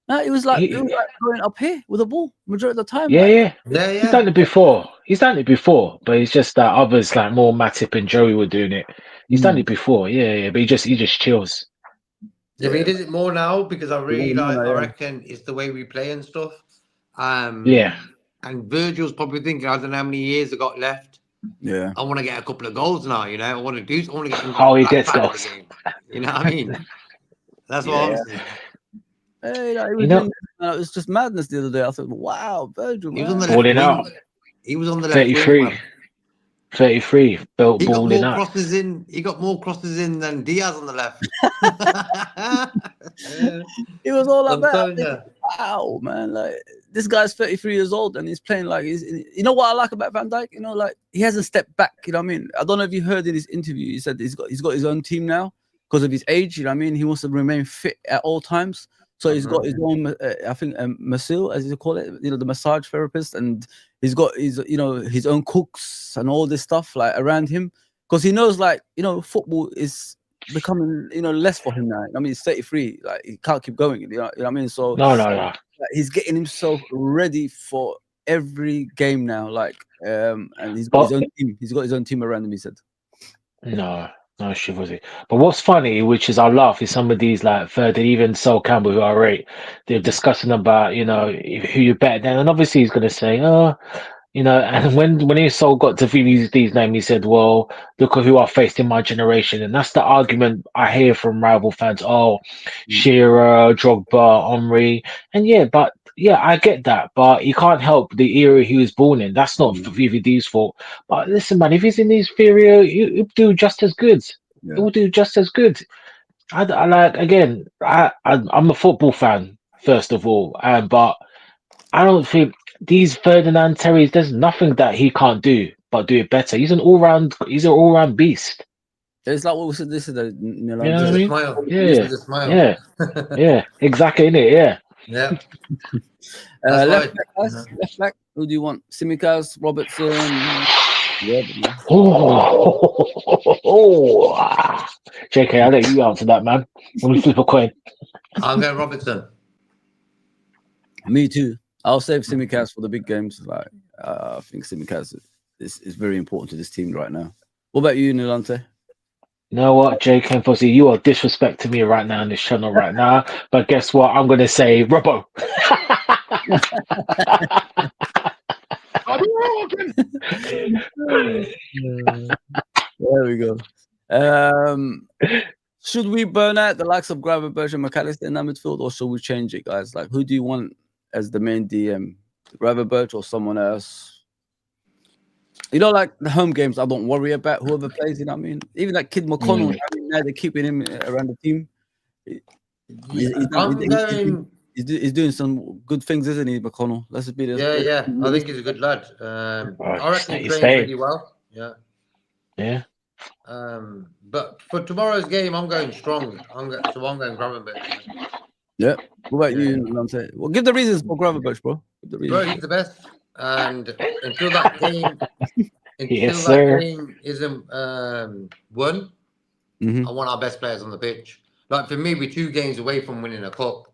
No, it was like going up here with the ball majority of the time. Yeah. He's done it before. But it's just that others like more Matip and Joey were doing it. He's done it before. Yeah. But he just chills. Yeah, but he does it more now because I reckon it's the way we play and stuff. And Virgil's probably thinking, I don't know how many years I got left. Yeah. I want to get a couple of goals now, you know. I want to get some he gets goals. You know what I mean? That's what I'm saying. Hey, it was just madness the other day. I thought, wow, Virgil. He was on the left wing. He was on the left 33. Wing, 33. Built he balling got more out. crosses in. He got more crosses in than Diaz on the left. It was all like that. Wow, man! Like this guy's 33 years old and he's playing like he's. You know what I like about Van Dijk? You know, like he hasn't stepped back. You know what I mean? I don't know if you heard in his interview. He said he's got his own team now because of his age. You know what I mean? He wants to remain fit at all times. So he's got his own, I think, masseur, as you call it, you know, the massage therapist, and he's got his, you know, his own cooks and all this stuff like around him, because he knows, like, you know, football is becoming, you know, less for him now. I mean, he's 33, like he can't keep going. You know what I mean? So no. Like, he's getting himself ready for every game now, like, and he's got his own team. He's got his own team around him. He said, No, she wasn't. But what's funny, which is I laugh, is some of these like third and even Sol Campbell, who I rate, they're discussing about, you know, who you're better than, and obviously he's going to say, you know, and when his Sol got to VVD's name, he said, well, look at who I faced in my generation, and that's the argument I hear from rival fans. Oh, Shearer, Drogba, Henry, and I get that, but he can't help the era he was born in. That's not VVD's fault. But listen, man, if he's in his inferior, he'll do just as good. He will do just as good. I'm a football fan, first of all, but I don't think these Ferdinand Terry's, there's nothing that he can't do but do it better. He's an all-round beast. It's like what we said. This is the, you know, yeah, exactly, innit? Yeah. Left back. Who do you want? Simicas, Robertson. JK, I'll let you answer that, man. When we flip a coin. I'm going Robertson. Me too. I'll save Simicas for the big games. Like, I think Simicas is very important to this team right now. What about you, Nilante? You know what, JK and Fuzzy, you are disrespecting me right now on this channel right now. But guess what? I'm going to say Robbo. There we go. Should we burn out the likes of Gravenberch and McAllister in that midfield, or should we change it, guys? Like, who do you want as the main DM? Gravenberch or someone else? You know, like the home games, I don't worry about whoever plays. You know what I mean? Even like Kid McConnell, now they're keeping him around the team. He's doing some good things, isn't he, McConnell? Let's be this. Yeah. I think he's a good lad. I reckon he trains really well. Yeah. But for tomorrow's game, I'm going strong. I'm going Gravenberch. Yeah. What about you, Lante? Well, give the reasons for Gravenberch, bro. Bro, he's the best. And until that game, isn't won, I want our best players on the pitch. Like for me, we're 2 games away from winning a cup.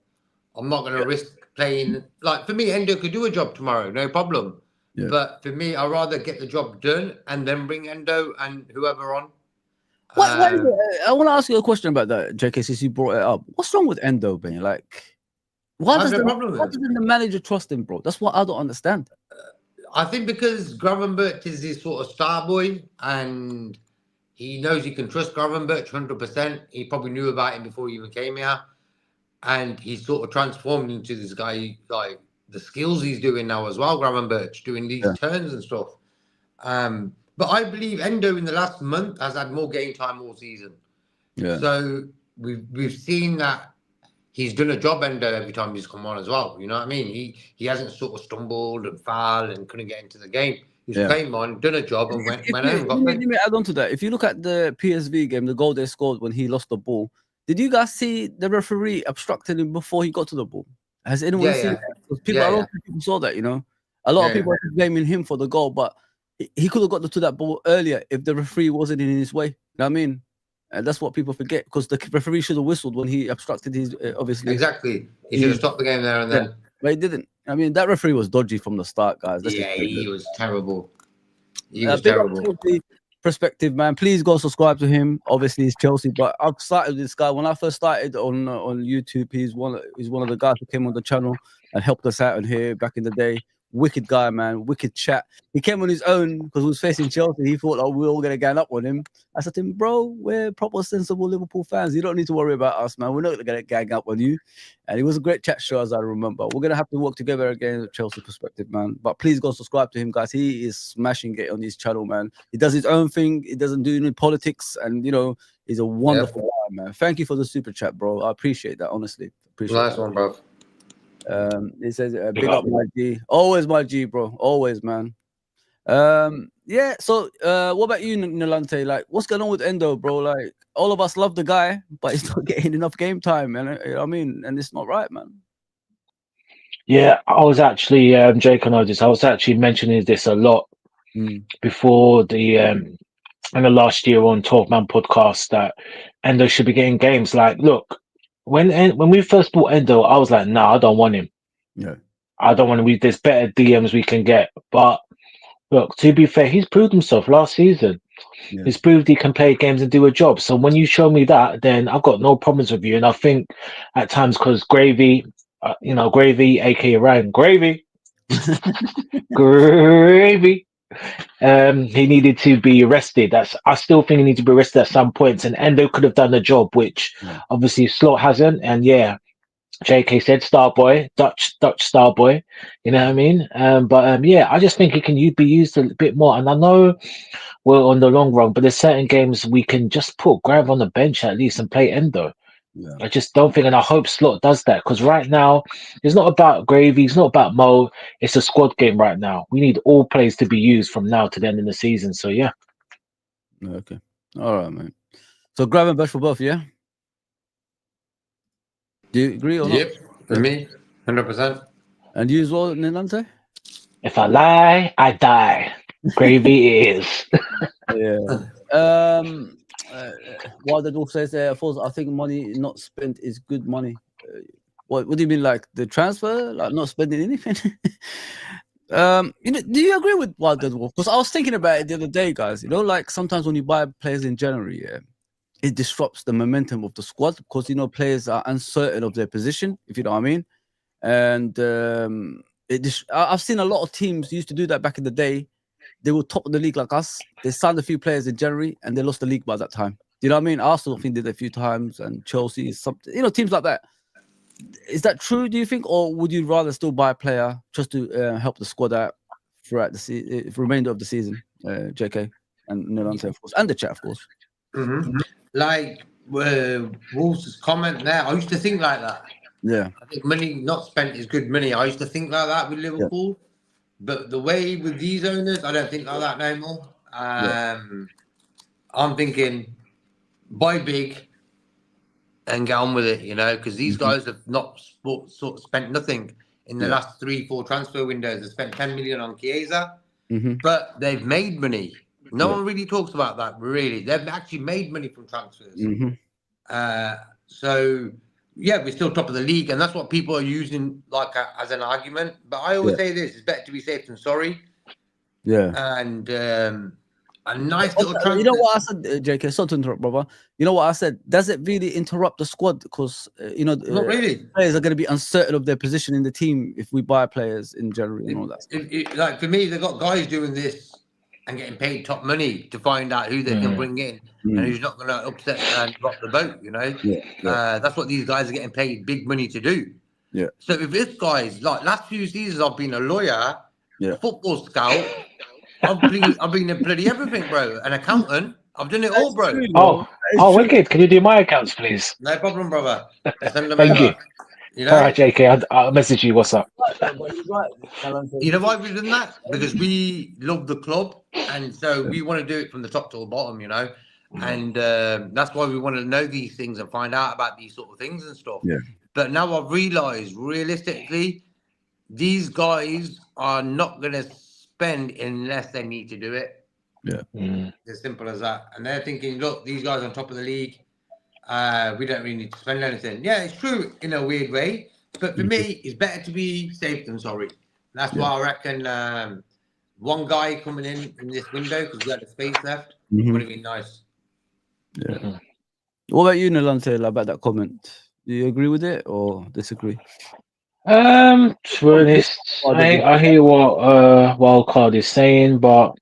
I'm not going to risk playing. Like for me, Endo could do a job tomorrow, no problem. Yeah. But for me, I'd rather get the job done and then bring Endo and whoever on. What is it? I want to ask you a question about that, JK, since you brought it up. What's wrong with Endo, man? Like, why doesn't the manager trust him, bro? That's what I don't understand. I think because Gravenberch is his sort of star boy and he knows he can trust Gravenberch 100%. He probably knew about him before he even came here. And he's sort of transformed into this guy, like the skills he's doing now as well, Gravenberch, doing these turns and stuff. But I believe Endo in the last month has had more game time all season. Yeah. So we've seen that he's done a job, Endo, every time he's come on as well. You know what I mean? He hasn't sort of stumbled and fouled and couldn't get into the game. He's came on, done a job, and went home. Let me add on to that. If you look at the PSV game, the goal they scored when he lost the ball, did you guys see the referee obstructing him before he got to the ball? Has anyone seen that? Because a lot of people saw that, you know. A lot of people are blaming him for the goal, but he could have got to that ball earlier if the referee wasn't in his way. You know what I mean? And that's what people forget, because the referee should have whistled when he obstructed his, obviously. Exactly. He should have stopped the game there and then. But he didn't. I mean, that referee was dodgy from the start, guys. He was terrible. He was terrible. Perspective, man. Please go subscribe to him. Obviously, he's Chelsea, but I've started with this guy. When I first started on YouTube, he's one of the guys who came on the channel and helped us out in here back in the day. Wicked guy, man. Wicked chat. He came on his own because he was facing Chelsea. He thought, we were all going to gang up on him. I said to him, bro, we're proper sensible Liverpool fans. You don't need to worry about us, man. We're not going to gang up on you. And it was a great chat show, as I remember. We're going to have to work together again with Chelsea perspective, man. But please go subscribe to him, guys. He is smashing it on his channel, man. He does his own thing. He doesn't do any politics. And, you know, he's a wonderful guy, man. Thank you for the super chat, bro. I appreciate that, honestly. Nice one, bro. It says big up my G. Always my G, bro. Always, man. Yeah, so what about you, Nalante? Like, what's going on with Endo, bro? Like, all of us love the guy, but he's not getting enough game time, man. You know what I mean? And it's not right, man. Yeah, I was actually Jake, I know this. I was actually mentioning this a lot before the in the last year on 12-Man podcast that Endo should be getting games. Like, look, when we first bought Endo, I was like, nah, I don't want him. Yeah, I don't want him. There's better DMs we can get. But look, to be fair, he's proved himself last season. Yeah. He's proved he can play games and do a job. So when you show me that, then I've got no problems with you. And I think at times, because Gravy, Gravy, aka Ryan, Gravy, Gravy. He needed to be arrested. I still think he needs to be arrested at some points. And Endo could have done the job, which obviously Slot hasn't. And yeah, JK said star boy, Dutch star boy. You know what I mean? Yeah, I just think he can be used a bit more. And I know we're on the long run, but there's certain games we can just put Grav on the bench at least and play Endo. Yeah. I just don't think, and I hope Slot does that, because right now it's not about Gravy, it's not about Mo, it's a squad game right now. We need all players to be used from now to the end of the season. So yeah. Okay. All right, man. So Gravenberch for both, yeah? Do you agree or not? Yep, for me, 100%. And you as well, Nilante? If I lie, I die. Gravy is. Yeah. While the dwarf says there, I think money not spent is good money. What do you mean, like the transfer, like not spending anything? Do you agree with Wild the Dwarf? Because I was thinking about it the other day, guys. Like sometimes when you buy players in January, it disrupts the momentum of the squad, because players are uncertain of their position, if you know what I mean. And I've seen a lot of teams used to do that back in the day. They were top of the league like us. They signed a few players in January and they lost the league by that time. Do you know what I mean? Arsenal, I think, did it a few times, and Chelsea, something, teams like that. Is that true, do you think? Or would you rather still buy a player just to help the squad out throughout the remainder of the season? JK and Nilante, of course, and the chat, of course. Mm-hmm. Like, Wolves' comment there. I used to think like that. Yeah. I think money not spent is good money. I used to think like that with Liverpool, but the way with these owners, I don't think like that no more. I'm thinking buy big and get on with it, because these guys have not sort of spent nothing in the last 3-4 transfer windows. They spent 10 million on Chiesa, but they've made money. No one really talks about that, really. They've actually made money from transfers. So, yeah, we're still top of the league, and that's what people are using as an argument. But I always say this, it's better to be safe than sorry. Yeah. And a nice little transfer. You know what I said, JK? Sorry to interrupt, brother. You know what I said? Does it really interrupt the squad? Because, Not really. Players are going to be uncertain of their position in the team if we buy players in January and all that stuff. Like, for me, they've got guys doing this and getting paid top money to find out who they can bring in and who's not going to upset and rock the boat, That's what these guys are getting paid big money to do. Yeah. So if this guy's, like, last few seasons I've been a lawyer, a football scout, I've been in bloody everything, bro. An accountant. I've done it all, bro. Oh, wicked. Can you do my accounts, please? No problem, brother. Send them Thank over. you. All right, JK, I'll message you. What's up? You know why we've done that? Because we love the club, and so we want to do it from the top to the bottom, and that's why we want to know these things and find out about these sort of things and stuff. Yeah. But now I've realised, realistically, these guys are not going to spend unless they need to do it. Yeah. As simple as that. And they're thinking, look, these guys are on top of the league. We don't really need to spend anything. Yeah, it's true in a weird way. But for me, it's better to be safe than sorry. That's why I reckon one guy coming in this window, because we got the space left, would have been nice. Yeah. What about you, Nalante, about that comment? Do you agree with it or disagree? To be honest, I hear what Wildcard is saying, but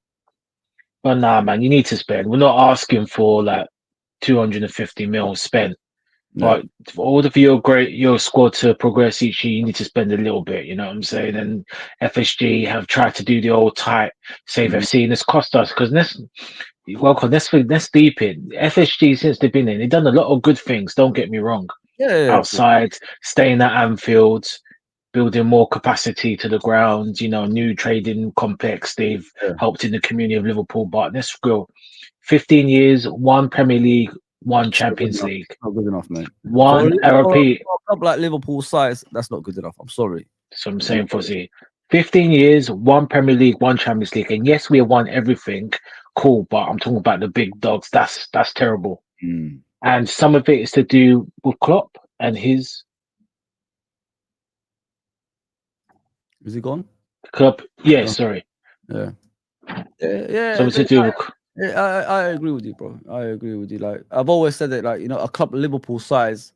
nah, man, you need to spend. We're not asking for like 250 mil spent. But for order for your squad to progress each year, you need to spend a little bit, you know what I'm saying? And FSG have tried to do the old tight save FC, and it's cost us because let's deep in FSG since they've been in. They've done a lot of good things, don't get me wrong. Outside, staying at Anfield, building more capacity to the ground, new trading complex. They've helped in the community of Liverpool, but let's go. 15 years, 1 Premier League, 1 Champions League. Not good enough, mate. One, I repeat. A club like Liverpool size, that's not good enough. I'm sorry. So I'm saying, Fuzzy, 15 years, 1 Premier League, 1 Champions League. And yes, we have won everything. Cool, but I'm talking about the big dogs. That's terrible. And some of it is to do with Klopp and his... Is he gone? Klopp, yeah, sorry. Yeah. Something to do with... Yeah, I agree with you, bro. I agree with you. Like I've always said that, like, a club Liverpool size,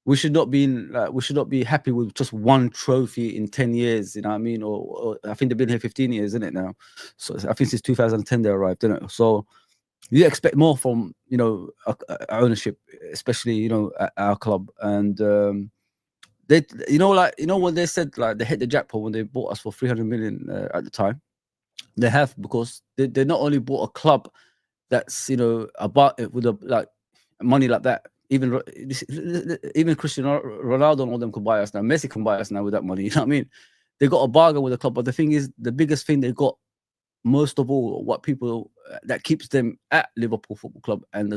we should not be happy with just 1 trophy in 10 years. You know what I mean? Or I think they've been here 15 years, isn't it now? So I think since 2010 they arrived, didn't it? So you expect more from ownership, especially at our club. And they, when they said like they hit the jackpot when they bought us for 300 million at the time. They have, because they not only bought a club that's about it with money like that. Even Cristiano Ronaldo and all them could buy us now. Messi can buy us now with that money. You know what I mean? They got a bargain with the club, but the thing is, the biggest thing they got, most of all, what people that keeps them at Liverpool Football Club and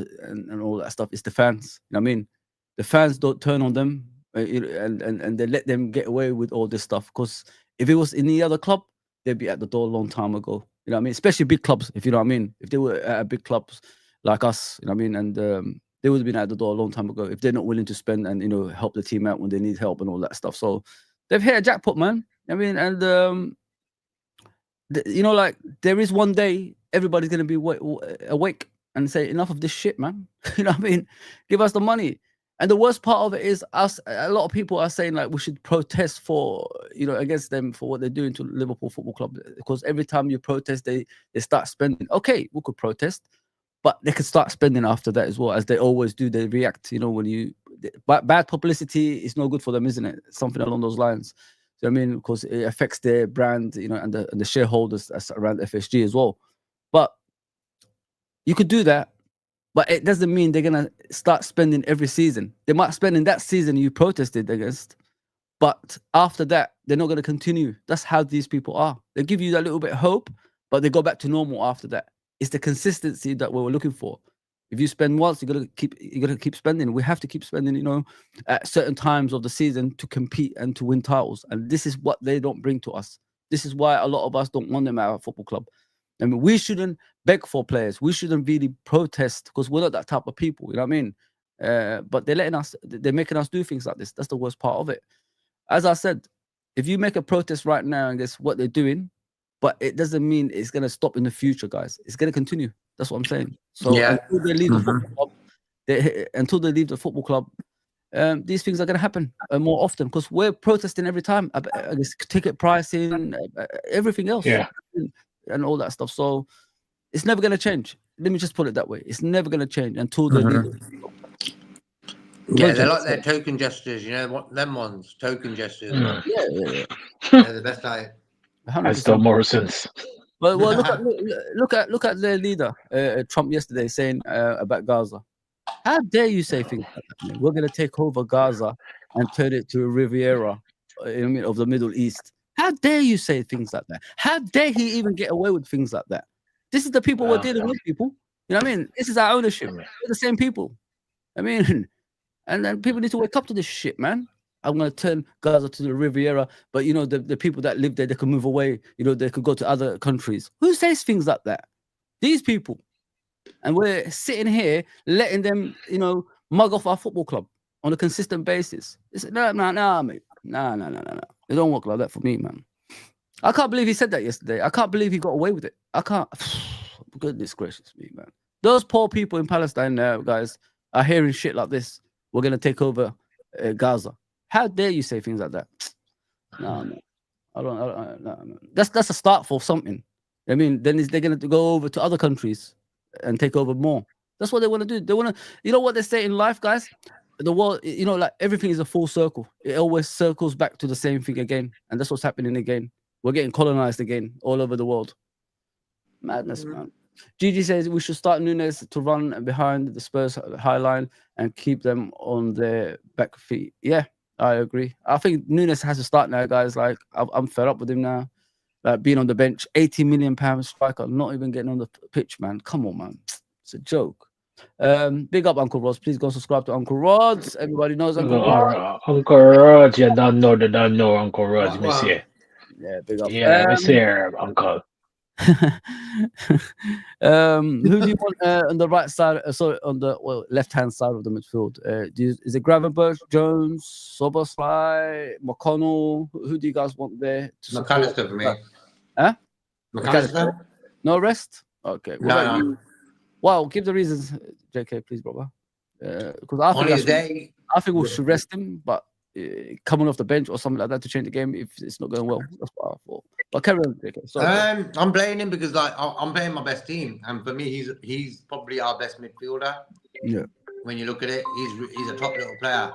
all that stuff is the fans. You know what I mean? The fans don't turn on them and they let them get away with all this stuff. Because if it was any other club, they'd be at the door a long time ago. You know what I mean? Especially big clubs, if you know what I mean. If they were at big clubs like us, you know what I mean? And they would have been at the door a long time ago if they're not willing to spend and, help the team out when they need help and all that stuff. So they've hit a jackpot, man. I mean, and, like, there is one day everybody's going to be awake and say, enough of this shit, man. You know what I mean? Give us the money. And the worst part of it is a lot of people are saying like we should protest for, against them for what they're doing to Liverpool Football Club, because every time you protest, they start spending. Okay, we could protest, but they could start spending after that as well, as they always do. They react, when bad publicity is no good for them, isn't it? Something along those lines. So I mean, because it affects their brand, and the shareholders that's around FSG as well. But you could do that, But it doesn't mean they're gonna start spending every season. They might spend in that season you protested against, but after that, they're not gonna continue. That's how these people are. They give you that little bit of hope, but they go back to normal after that. It's the consistency that we're looking for. If you spend once, you gotta keep spending. We have to keep spending, you know, at certain times of the season to compete and to win titles. And this is what they don't bring to us. This is why a lot of us don't want them at our football club. I mean, we shouldn't beg for players. We shouldn't really protest because we're not that type of people. You know what I mean? But they're making us do things like this. That's the worst part of it. As I said, if you make a protest right now and guess what they're doing, but it doesn't mean it's going to stop in the future, guys. It's going to continue. That's what I'm saying. So until they leave the football club, these things are going to happen more often because we're protesting every time. I guess ticket pricing, everything else. Yeah. And all that stuff. So it's never going to change. Let me just put it that way. It's never going to change until they leave. Yeah, they're like their token gestures. You know what? Them ones, token gestures. Yeah. They're the best at it. As Don Morrison's. Well, look at their leader, Trump, yesterday saying about Gaza. How dare you say things like that? We're going to take over Gaza and turn it to a Riviera of the Middle East. How dare you say things like that? How dare he even get away with things like that? This is the people we're dealing with, people. You know what I mean? This is our ownership. We're the same people. I mean, and then people need to wake up to this shit, man. I'm going to turn Gaza to the Riviera, but, you know, the people that live there, they can move away. You know, they could go to other countries. Who says things like that? These people. And we're sitting here letting them, you know, mug off our football club on a consistent basis. It's, no, mate. No. It don't work like that for me, man. I can't believe he said that yesterday. I can't believe he got away with it. I can't. Goodness gracious me, man. Those poor people in Palestine now, guys, are hearing shit like this. We're going to take over Gaza. How dare you say things like that? No, man. I don't. That's a start for something. I mean, then they're going to go over to other countries and take over more. That's what they want to do. They want to, you know what they say in life, guys? The world, you know, like everything is a full circle. It always circles back to the same thing again. And that's what's happening again. We're getting colonized again all over the world. Madness, man. Gigi says we should start Nunes to run behind the Spurs high line and keep them on their back feet. Yeah, I agree. I think Nunes has to start now, guys. Like, I'm fed up with him now. Like, being on the bench, £80 million striker, not even getting on the pitch, man. Come on, man. It's a joke. Big up Uncle Rods. Please go subscribe to Uncle Rods. Everybody knows Uncle Rods. Uncle Rods, you don't know Uncle Rods, monsieur. Yeah, big up. Yeah, monsieur, Uncle. Who do you want on the right side? Sorry, on the left-hand side of the midfield. Is it Gravenberch, Jones, Soboslai, McConnell? Who do you guys want there? McAllister for me. Huh? McAllister? No rest? Okay. No. Well, give the reasons, JK, please, brother. Because I think we should rest him, but coming off the bench or something like that to change the game if it's not going well. That's what I thought. But carry on, JK. Sorry. I'm playing him because like I'm playing my best team, and for me, he's probably our best midfielder. Yeah. When you look at it, he's a top little player.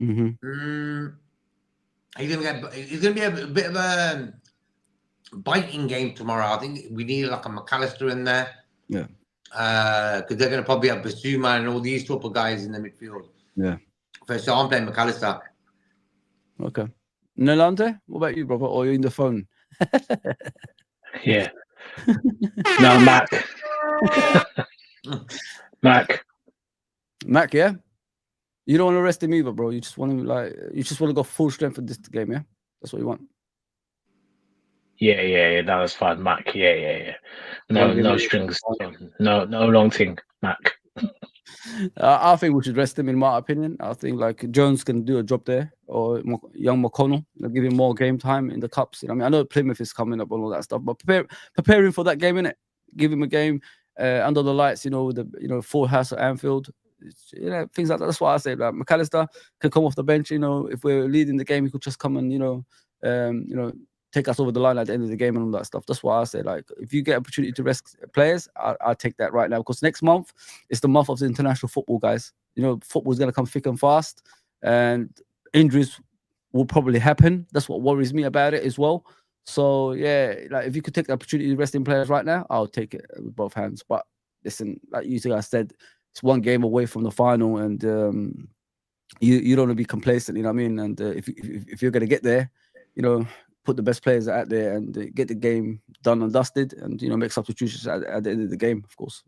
Mm-hmm. He's gonna be a bit of a biting game tomorrow. I think we need like a McAllister in there. Yeah. Because they're going to probably have Basuma and all these type of guys in the midfield. Yeah. So I'm playing McAllister. Okay. Nolante, what about you, brother? Or you're in the phone? Yeah. No, Mac. Mac, yeah? You don't want to rest him either, bro. You just want to go full strength for this game, yeah? That's what you want. Yeah. That was fine, Mac. Yeah. No strings. No long thing, Mac. I think we should rest him, in my opinion. I think like Jones can do a job there, or young McConnell, give him more game time in the cups. You know what I mean, I know Plymouth is coming up and all that stuff, but preparing for that game, innit? Give him a game under the lights, with the full house at Anfield. Things like that. That's why I say like McAllister can come off the bench. If we're leading the game, he could just come and take us over the line at the end of the game and all that stuff. That's why I say, like, if you get opportunity to rest players, I'll take that right now, because next month is the month of the international football, guys. Football's going to come thick and fast, and injuries will probably happen. That's what worries me about it as well. So, yeah, like, if you could take the opportunity to rest in players right now, I'll take it with both hands. But listen, like you guys said, it's one game away from the final, and you don't want to be complacent. You know what I mean? And if you're going to get there, you know, put the best players out there and get the game done and dusted, and make substitutions at the end of the game, of course.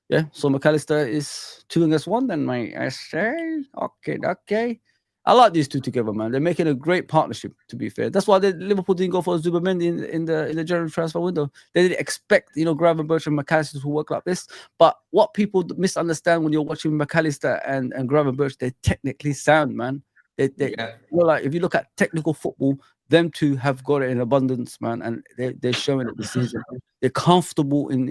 Yeah. So McAllister is 2 against 1, then, mate. I say, okay. I like these two together, man. They're making a great partnership, to be fair. That's why Liverpool didn't go for Zubimendi in the January transfer window. They didn't expect, Gravenberch and McAllister to work like this. But what people misunderstand when you're watching McAllister and Gravenberch, they're technically sound, man. Like, if you look at technical football, them two have got it in abundance, man, and they're showing it this season. They're comfortable in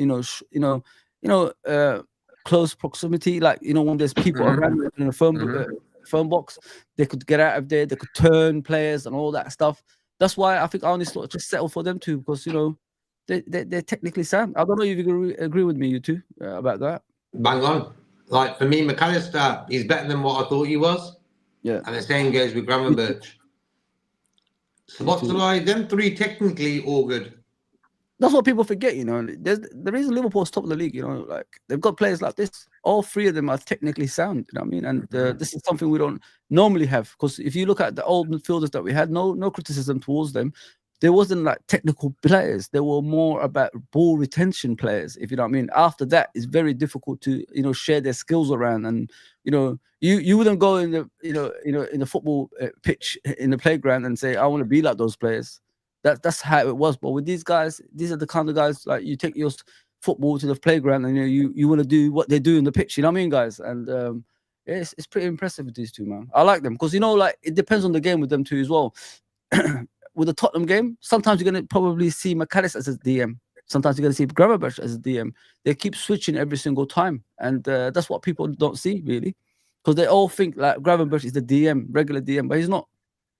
close proximity, like when there's people around in a phone box, they could get out of there, they could turn players and all that stuff. That's why I think Arne Slot just settled for them two, because they're technically sound. I don't know if you agree with me, you two, about that. Bang on. Like, for me, McAllister, he's better than what I thought he was. Yeah. And the same goes with Gravenberch. Szoboszlai, them three technically all good. That's what people forget, the reason Liverpool's top of the league, like, they've got players like this. All three of them are technically sound, you know what I mean? And this is something we don't normally have, because if you look at the old midfielders that we had, no criticism towards them. There wasn't like technical players. They were more about ball retention players, if you know what I mean. After that, it's very difficult to share their skills around, and you wouldn't go in the in the football pitch in the playground and say, I want to be like those players. That's how it was. But with these guys, these are the kind of guys, like, you take your football to the playground and you want to do what they do in the pitch. You know what I mean, guys? And it's pretty impressive with these two, man. I like them because like, it depends on the game with them two as well. With the Tottenham game, sometimes you're going to probably see McAllister as a DM. Sometimes you're going to see Gravenberch as a DM. They keep switching every single time. And that's what people don't see, really. Because they all think like Gravenberch is the DM, regular DM, but he's not.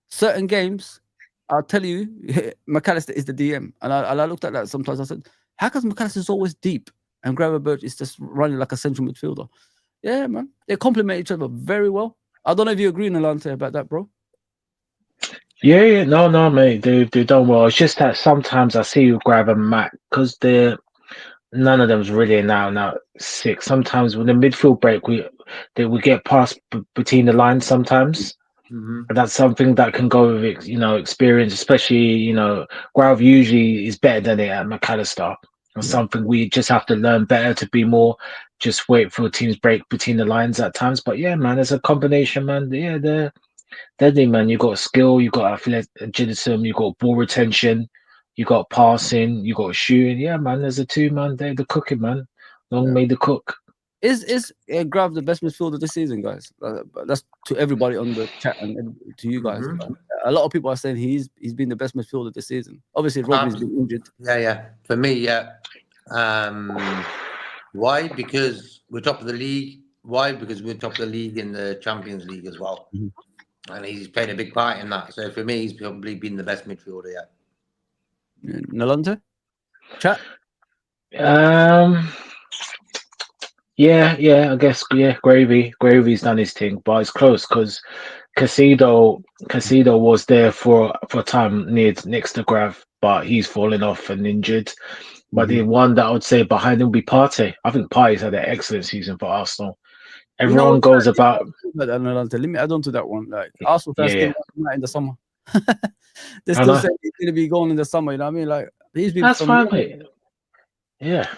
Certain games, I'll tell you, McAllister is the DM. And I looked at that sometimes. I said, how come McAllister is always deep and Gravenberch is just running like a central midfielder? Yeah, man. They complement each other very well. I don't know if you agree, Nalante, about that, bro. Yeah, no, mate, they've done well. It's just that sometimes I see you grab a Mac because none of them's really an out six. Sometimes with the midfield break, we get past between the lines sometimes, and that's something that can go with experience. Especially Grav usually is better than it at McAllister. It's something we just have to learn better to be more. Just wait for teams break between the lines at times. But yeah, man, it's a combination, man. Yeah, they're deadly, man. You got skill, you got agility, you got ball retention, you got passing, you got shooting. Yeah, man. There's a two, man. They're the cooking, man. Long may the cook. Is Grav the best midfielder this season, guys? That's to everybody on the chat and to you guys. A lot of people are saying he's been the best midfielder this season. Obviously, Rodri's been injured. Yeah. For me, yeah. Why? Because we're top of the league. Why? Because we're top of the league in the Champions League as well. And he's played a big part in that. So for me, he's probably been the best midfielder yet. Nalante? Chat? Yeah, I guess, Gravy's done his thing, but it's close because Casido was there for a time next to Grav, but he's fallen off and injured. But the one that I would say behind him would be Partey. I think Partey's had an excellent season for Arsenal. Everyone goes about. Let me add on to that one. Like, Arsenal fans still want him in the summer. They still say he's going to be going in the summer. You know what I mean? Like, he's been. That's fine, mate. Yeah.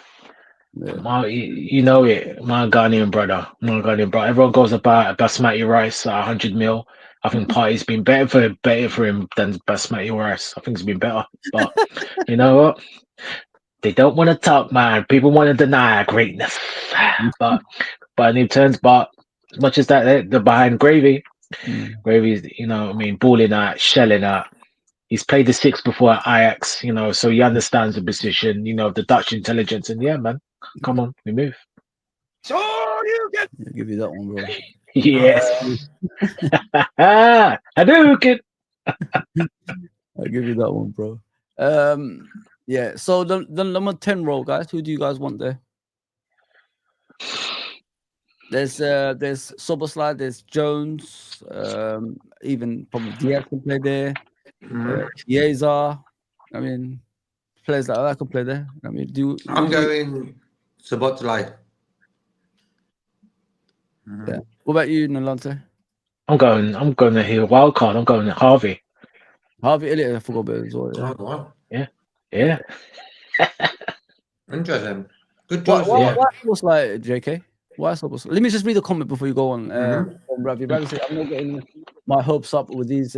You know it, my Ghanaian brother. Everyone goes about Basmati rice at 100 mil. I think Partey's been better for him than Basmati rice. I think it's been better. But you know what? They don't want to talk, man. People want to deny greatness. But in terms, but as much as that, they're behind Gravy. Gravy's, balling out, shelling out. He's played the six before at Ajax, so he understands the position, the Dutch intelligence. And yeah, man, come on, we move. So you get. I'll give you that one, bro. Yes. Hadouken. I'll give you that one, bro. Yeah, so the number 10 role, guys. Who do you guys want there? There's Szoboszlai, there's Jones, even probably Diaz can play there. Chiesa, I mean, players like that can play there. I mean, I'm going Szoboszlai. Yeah. What about you, Nalante? I'm going to hear wild card. I'm going to Harvey. Harvey Elliott, I forgot about it as well. Yeah. Oh, wow. Yeah. Interesting. Good Why, choice. why, Yeah. why was like JK? Why was let me just read the comment before you go on. From Ravi. Ravi said, I'm not getting my hopes up with these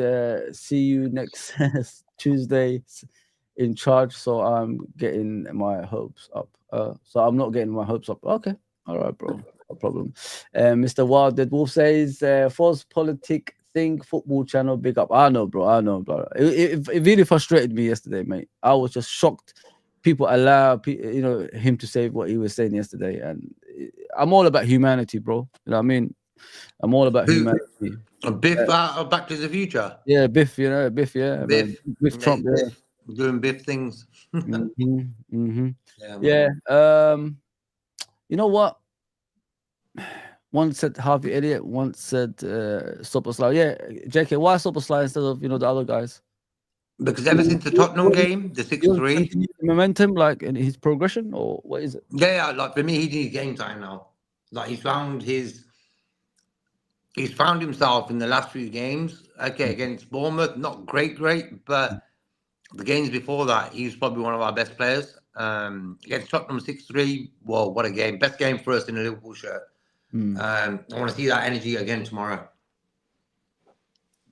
see you next Tuesday in charge, so I'm getting my hopes up. So I'm not getting my hopes up. Okay. All right, bro. No problem. Mr. Wild Dead Wolf says, false politic thing, football channel, big up. I know, bro. It really frustrated me yesterday, mate. I was just shocked. People allow him to say what he was saying yesterday, and I'm all about humanity, bro. You know what I mean? I'm all about humanity. Biff out of Back to the Future. Yeah, Biff, Biff, yeah, Biff. man. Biff Trump, yeah. Biff, doing Biff things. Yeah. You know what? One said Harvey Elliott, one said Soboslai. Yeah, JK, why Soboslai instead of the other guys? Because ever since the Tottenham game, the 6-3, momentum, like in his progression, or what is it? Yeah, like for me, he needs game time now. Like he's found himself in the last few games. Okay, against Bournemouth, not great, but the games before that, he was probably one of our best players. Against Tottenham 6-3, whoa, what a game! Best game for us in a Liverpool shirt. I want to see that energy again tomorrow.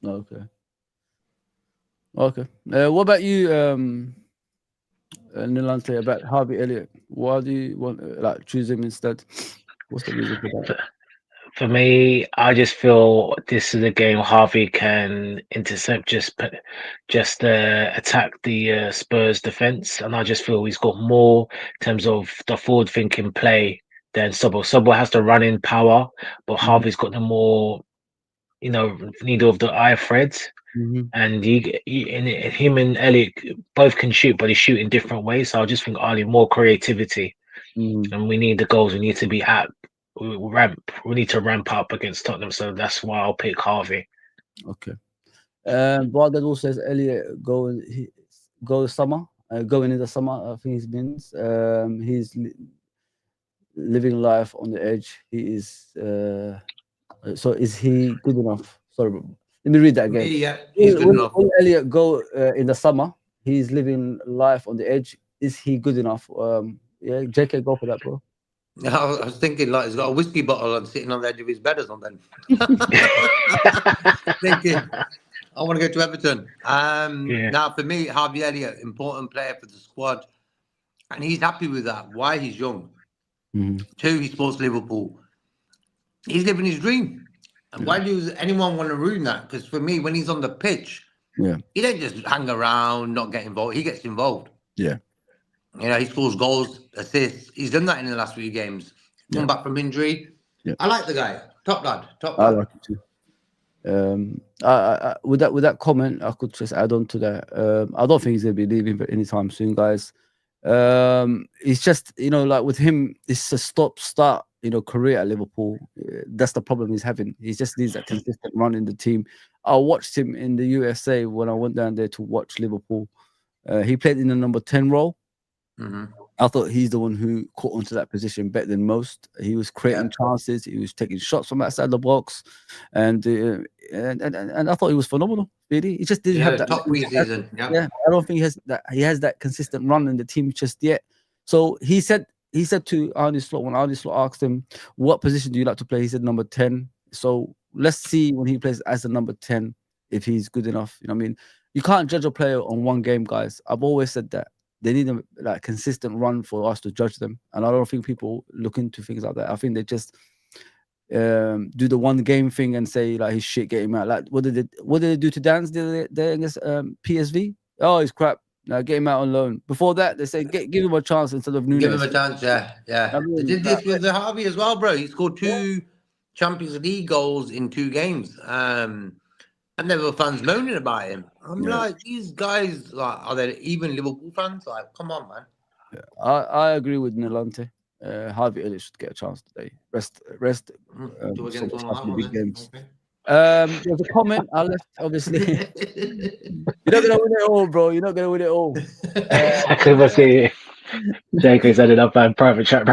Okay. What about you, Nilante, about Harvey Elliott? Why do you want choose him instead? What's the reason for that? For me, I just feel this is a game Harvey can intercept, just attack the Spurs defense, and I just feel he's got more in terms of the forward-thinking play than Sobel. Sobel has the running power, but Harvey's got the more, needle of the eye threads. And him and Elliot both can shoot, but they shoot in different ways. So I just think Ali more creativity, and we need the goals. We need to be we need to ramp up against Tottenham. So that's why I'll pick Harvey. Okay. Bardad also says Elliot going summer, going in the summer. I think he means he's living life on the edge. He is. So is he good enough? Sorry, bro. Let me read that again. Yeah, he's good enough. Will Elliot go in the summer? He's living life on the edge. Is he good enough? Yeah, JK, go for that, bro. I was thinking like he's got a whiskey bottle and sitting on the edge of his bed or something. Thinking, I want to go to Everton. Now, for me, Harvey Elliott, important player for the squad, and he's happy with that. Why? He's young. 2, he supports Liverpool. He's living his dream. And why does anyone want to ruin that? Because for me, when he's on the pitch, he don't just hang around, not get involved. He gets involved. Yeah. He scores goals, assists. He's done that in the last few games. Come back from injury. Yeah. I like the guy. Top lad. I like it too. With that comment, I could just add on to that. I don't think he's gonna be leaving anytime soon, guys. It's just like with him, it's a stop-start career at Liverpool. That's the problem he's having. He just needs that consistent run in the team. I watched him in the USA when I went down there to watch Liverpool. He played in the number 10 role. I thought he's the one who caught onto that position better than most. He was creating chances. He was taking shots from outside the box, and I thought he was phenomenal. Really, he just didn't have that top preseason. Yeah, I don't think he has that consistent run in the team just yet. So he said to Arne Slot, when Arne Slot asked him, "What position do you like to play?" He said number 10. So let's see when he plays as the number 10 if he's good enough. You know what I mean? You can't judge a player on one game, guys. I've always said that. They need a consistent run for us to judge them, and I don't think people look into things like that. I think they just do the one game thing and say like he's shit, get him out. Like what did they do to Dan's the day against PSV? Oh, he's crap. Now get him out on loan. Before that, they say give him a chance instead of Nunes. Give him a chance, yeah. I mean, they did this with the Harvey as well, bro. He scored 2 Champions League goals in 2 games. And there were fans moaning about him. I'm like, these guys, like, are they even Liverpool fans? Like, come on, man. Yeah, I agree with Nilante. Harvey Elliott should get a chance today. Rest. Big games. Okay. There's a comment I left. Obviously, you're not gonna win it all, bro. You're not gonna win it all. I could see JK's ended up on private chat.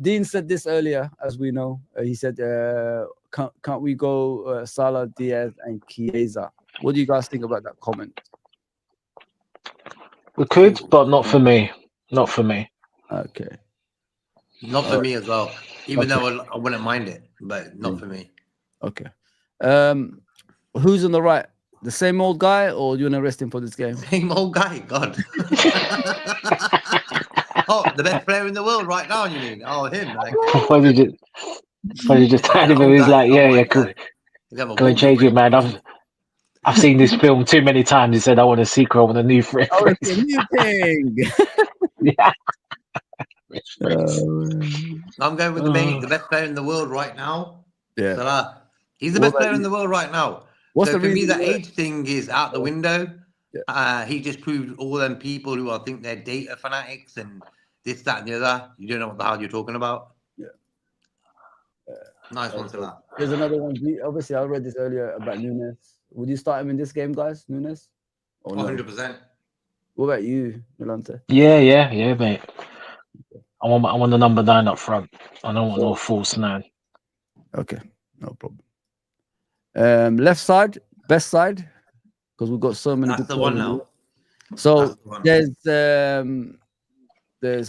Dean said this earlier, as we know. He said, "Can't we go Salah, Diaz, and Chiesa?" What do you guys think about that comment? We could, but not for me. Not for me. Okay. Not for me as well. Even though I wouldn't mind it, but not for me. Okay. Who's on the right? The same old guy, or do you want to rest him for this game? Same old guy, God. Oh, the best player in the world right now, you mean? Oh, him. Like, you just had him and he's like, yeah, cool. Go and change it, man. I've seen this film too many times. He said, I want a sequel, I want a new friend. Oh, it's a new thing. Yeah. I'm going with the best player in the world right now. Yeah. Salah. He's the best player in the world right now. What's so the for me, reason the age thing is out the window. Yeah. He just proved all them people who I think they're data fanatics and this, that, and the other. You don't know what the hell you're talking about. Yeah. Nice one, Salah. There's another one. Obviously, I read this earlier about Nunes. Would you start him in this game, guys? Nunes? Or 100%. What about you, Milante? Yeah, mate. I want the number 9 up front. I don't want no false 9. Okay, no problem. Left side, best side, because we've got so many. That's the one now. So there's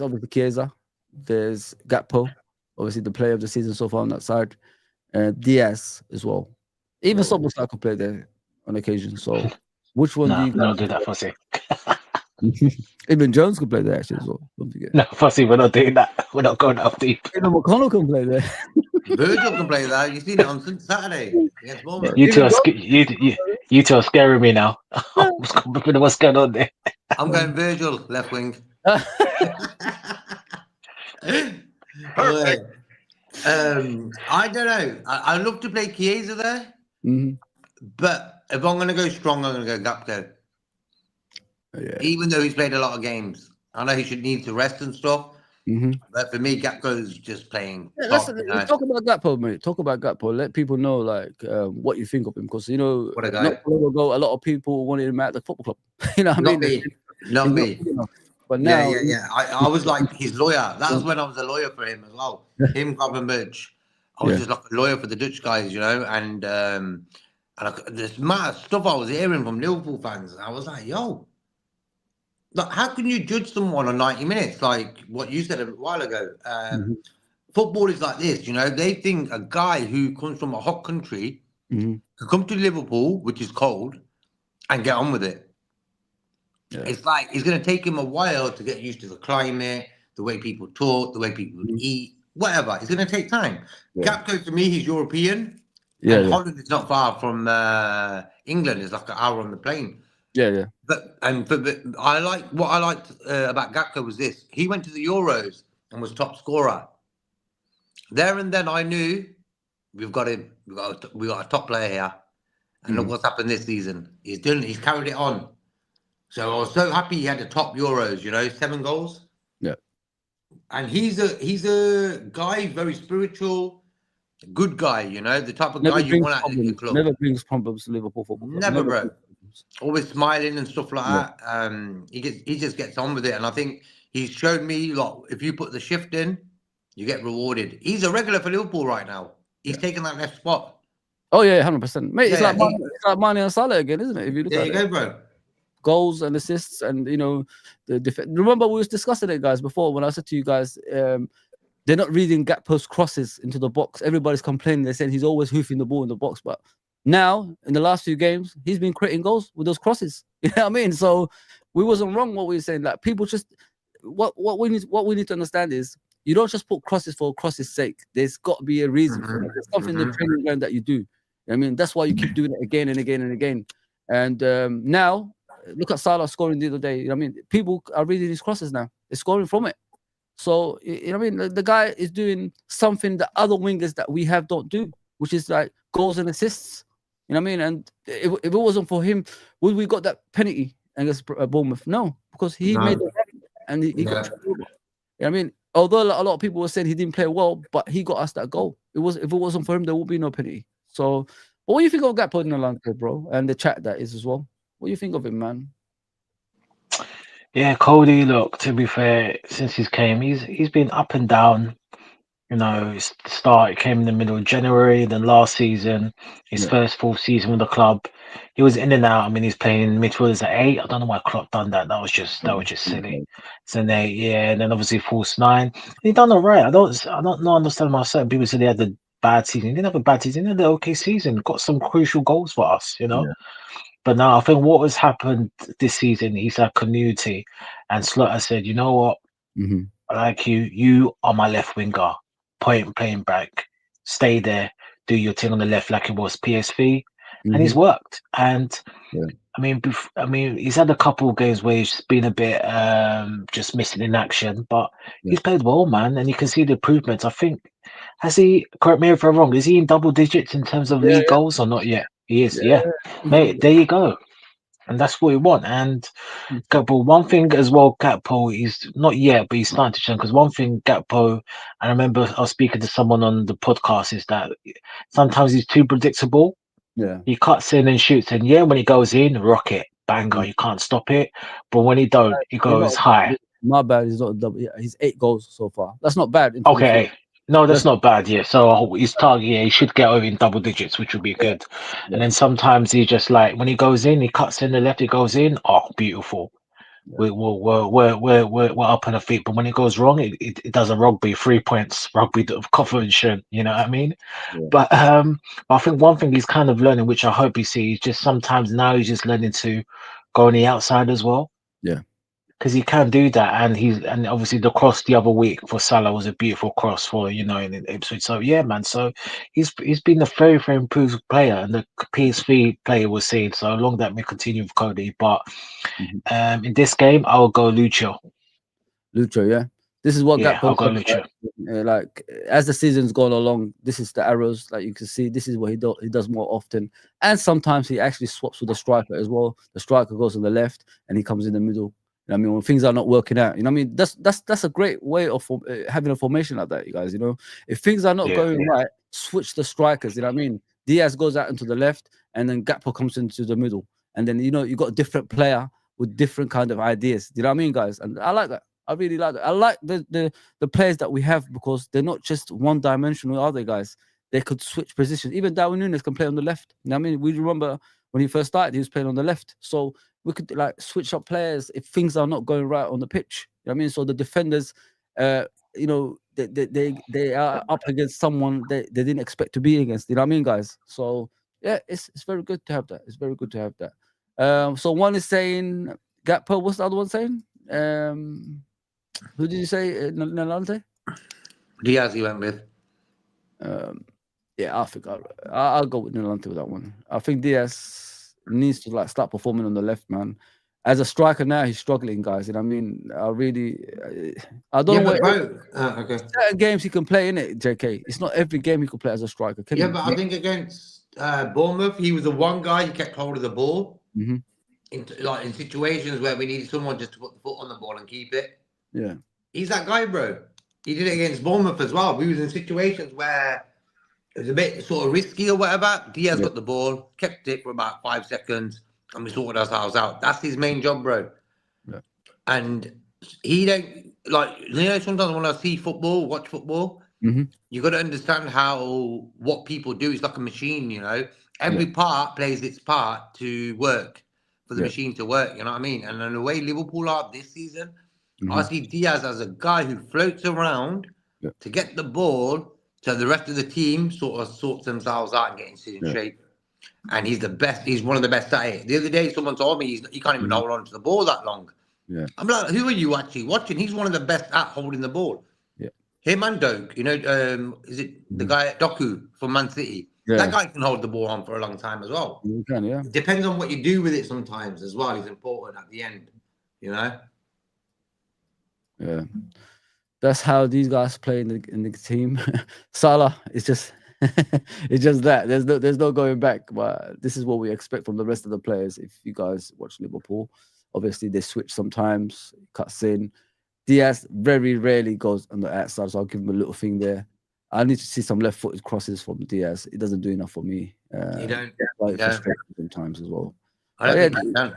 obviously Chiesa, there's Gakpo, obviously the player of the season so far on that side, Diaz as well. Even Szoboszlai could play there on occasion. So which one do you guys? Don't do that, Fussy. Even Jones could play there actually as well. Don't forget. No, Fussy, we're not doing that. We're not going up deep. Even McConnell can play there. Virgil can play that. You seen it on Saturday against Bournemouth. You two are scaring me now. What's going on there? I'm going Virgil, left wing. I don't know. I love to play Chiesa there, but if I'm going to go strong, I'm going to go Gakpo. Yeah. Even though he's played a lot of games, I know he should need to rest and stuff. But for me, Gakpo's just playing. Yeah, let's talk about Gakpo, mate. Talk about Gakpo. Let people know what you think of him, because you know, what a guy. Not long ago, a lot of people wanted him at the football club. You know what I mean? Not me. But now, I was like his lawyer. That was when I was a lawyer for him as well. Him, Gravenberch. I was just like a lawyer for the Dutch guys, you know. And this mad stuff I was hearing from Liverpool fans. I was like, yo, like, how can you judge someone on 90 minutes? Like what you said a while ago. Football is like this, you know. They think a guy who comes from a hot country can come to Liverpool, which is cold, and get on with it. Yeah. It's like it's going to take him a while to get used to the climate, the way people talk, the way people eat, whatever. It's going to take time. Gakpo, to me, he's European. And Holland is not far from England. It's like an hour on the plane. But I liked about Gakpo was this. He went to the Euros and was top scorer. There and then I knew we've got him. We got a top player here. And look what's happened this season. He's carried it on. So I was so happy he had the top Euros, you know, 7 goals. Yeah. And he's a guy, very spiritual, good guy, you know, the type of guy you want at the club. Never brings problems to Liverpool football club. Never, bro. Always smiling and stuff like that. He just gets on with it. And I think he's showed me, like, if you put the shift in, you get rewarded. He's a regular for Liverpool right now. He's taking that left spot. Oh, yeah, 100%. Mate, it's like Mane and Salah again, isn't it? If you look at it. There you go, bro. Goals and assists, and you know, remember we was discussing it, guys, before when I said to you guys, they're not reading Gakpo's crosses into the box. Everybody's complaining. They're saying he's always hoofing the ball in the box, but now in the last few games, he's been creating goals with those crosses. You know what I mean? So we wasn't wrong what we were saying. Like people just what we need to understand is you don't just put crosses for crosses' sake. There's got to be a reason for it. There's something in the training ground that you do. I mean, that's why you keep doing it again and again and again. And now. Look at Salah scoring the other day. You know what I mean? People are reading his crosses now. They're scoring from it. So, you know what I mean? The guy is doing something that other wingers that we have don't do, which is like goals and assists. You know what I mean? And if it wasn't for him, would we got that penalty against Bournemouth? No, because he made it and he got. You know what I mean? Although a lot of people were saying he didn't play well, but he got us that goal. If it wasn't for him, there would be no penalty. So, but what do you think of Gakpo in the London, bro? And the chat that is as well. What do you think of him, man? Yeah, Cody. Look, to be fair, since he's came, he's been up and down. His start came in the middle of January. Then last season, his Yeah. first full season with the club, he was in and out. I mean, he's playing midfielders at 8. I don't know why Klopp done that. That was just silly. It's an 8, yeah, and then obviously false 9. He done all right. I don't know understand why certain people said he had a bad season. He didn't have a bad season. He had an okay season. Got some crucial goals for us. Yeah. But now I think what has happened this season, he's had community, and Slaughter said, you know what? Mm-hmm. I like you. You are my left winger. Playing back. Stay there. Do your thing on the left like it was PSV, and he's worked. And Yeah. I mean, he's had a couple of games where he's been a bit just missing in action, but he's played well, man, and you can see the improvements. I think has he? Correct me if I'm wrong. Is he in double digits in terms of Yeah. league goals or not yet? He is. Yeah. Yeah, mate. There you go. And that's what we want. And Gakpo, one thing as well, Gakpo, he's not yet, but he's starting to show. Because one thing, Gakpo, I remember I was speaking to someone on the podcast, is that sometimes he's too predictable. Yeah. He cuts in and shoots, and yeah, when he goes in, rocket, banger, you can't stop it. But when he don't, he goes high. My bad. He's not a double. Yeah, he's 8 goals so far. That's not bad. In Okay. No, that's That's- not bad. Yeah. So his target, yeah, he should get over in double digits, which would be good. Yeah. And then sometimes he just like when he goes in, he cuts in the left, he goes in. Oh, beautiful. Yeah. We're up on the feet, but when it goes wrong, it does a rugby 3 points, rugby of confidence. You know what I mean? Yeah. But I think one thing he's kind of learning, which I hope he sees, just sometimes now he's just learning to go on the outside as well. Yeah. Because he can do that, and obviously the cross the other week for Salah was a beautiful cross for in Ipswich. So yeah, man. So he's been a very very improved player, and the PSV player was seen. So long that may continue with Cody, but in this game I will go Lucho. Lucho, yeah. This is what Yeah, Gakpo I'll go does, Lucho. right? Like as the season's gone along, this is the arrows. Like you can see, this is what he does more often, and sometimes he actually swaps with the striker as well. The striker goes on the left, and he comes in the middle. You know what I mean, when things are not working out, you know what I mean. That's a great way of having a formation like that, you guys. You know, if things are not going right, switch the strikers. You know what I mean. Diaz goes out into the left, and then Gakpo comes into the middle, and then you got a different player with different kind of ideas. You know what I mean, guys? And I like that. I really like that. I like the players that we have because they're not just one dimensional, are they, guys? They could switch positions. Even Darwin Núñez can play on the left. You know what I mean, we remember when he first started, he was playing on the left. So we could like switch up players if things are not going right on the pitch. You know what I mean? So the defenders, they are up against someone they didn't expect to be against. You know what I mean, guys? So yeah, it's very good to have that. It's very good to have that. So one is saying Gakpo. What's the other one saying? Who did you say? Nalante? Diaz he went with. Yeah, I think I'll go with Nalante with that one. I think Diaz needs to like start performing on the left, man. As a striker now, he's struggling, guys. You know what I mean? I don't know what. Okay. Certain games he can play in it, JK. It's not every game he could play as a striker. Can Yeah, he? but I think against Bournemouth, he was the one guy who kept hold of the ball. Mm-hmm. In situations where we needed someone just to put the foot on the ball and keep it. Yeah. He's that guy, bro. He did it against Bournemouth as well. We was in situations where it was a bit sort of risky or whatever. Diaz got the ball, kept it for about 5 seconds, and we sorted ourselves out. That's his main job, bro. Yeah. And he don't sometimes when I see football, watch football, you got to understand what people do. It's like a machine, Every part plays its part to work for the machine to work. You know what I mean? And in the way Liverpool are this season, I see Diaz as a guy who floats around to get the ball, so the rest of the team sort of sorts themselves out and get into shape. And he's the best. He's one of the best at it. The other day, someone told me he can't even hold on to the ball that long. Yeah. I'm like, who are you actually watching? He's one of the best at holding the ball. Yeah. Him and Doak, is it the guy at Doku from Man City? Yeah. That guy can hold the ball on for a long time as well. You can, yeah. It depends on what you do with it sometimes as well. It's important at the end, Yeah. That's how these guys play in the team. Salah is just it's just that. There's no going back. But this is what we expect from the rest of the players. If you guys watch Liverpool, obviously they switch sometimes, cuts in. Diaz very rarely goes on the outside, so I'll give him a little thing there. I need to see some left-footed crosses from Diaz. It doesn't do enough for me. You don't. Like frustrating sometimes as well. I don't think he can.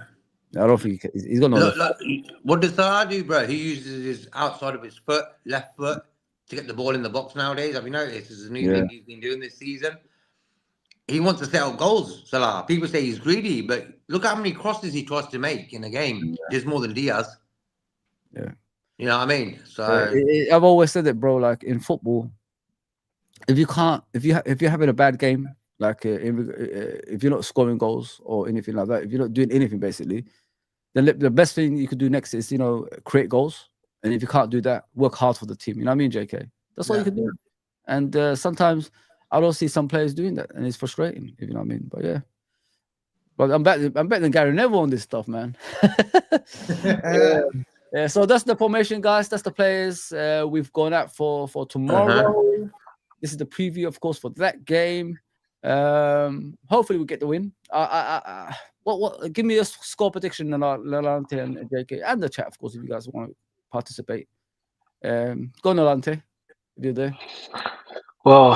I don't think he's got no Look, left. what does Salah do, bro? He uses his outside of his foot, left foot, to get the ball in the box nowadays. Have you noticed? This is a new Yeah. thing he's been doing this season. He wants to set up goals, Salah. People say he's greedy, but look how many crosses he tries to make in a game. There's more than Diaz. Yeah. You know what I mean? So I've always said it, bro. Like in football, if you're having a bad game, like if you're not scoring goals or anything like that, if you're not doing anything basically, then the best thing you could do next is create goals. And if you can't do that, work hard for the team. You know what I mean, JK? That's all you can do. And sometimes I don't see some players doing that, and it's frustrating. If you know what I mean. But yeah. But I'm better than Gary Neville on this stuff, man. Yeah, so that's the formation, guys. That's the players we've gone out for tomorrow. This is the preview, of course, for that game. Hopefully we get the win. What? Give me a score prediction, Nolante and JK, and the chat, of course, if you guys want to participate. Go, Nolante, if you're there. Well,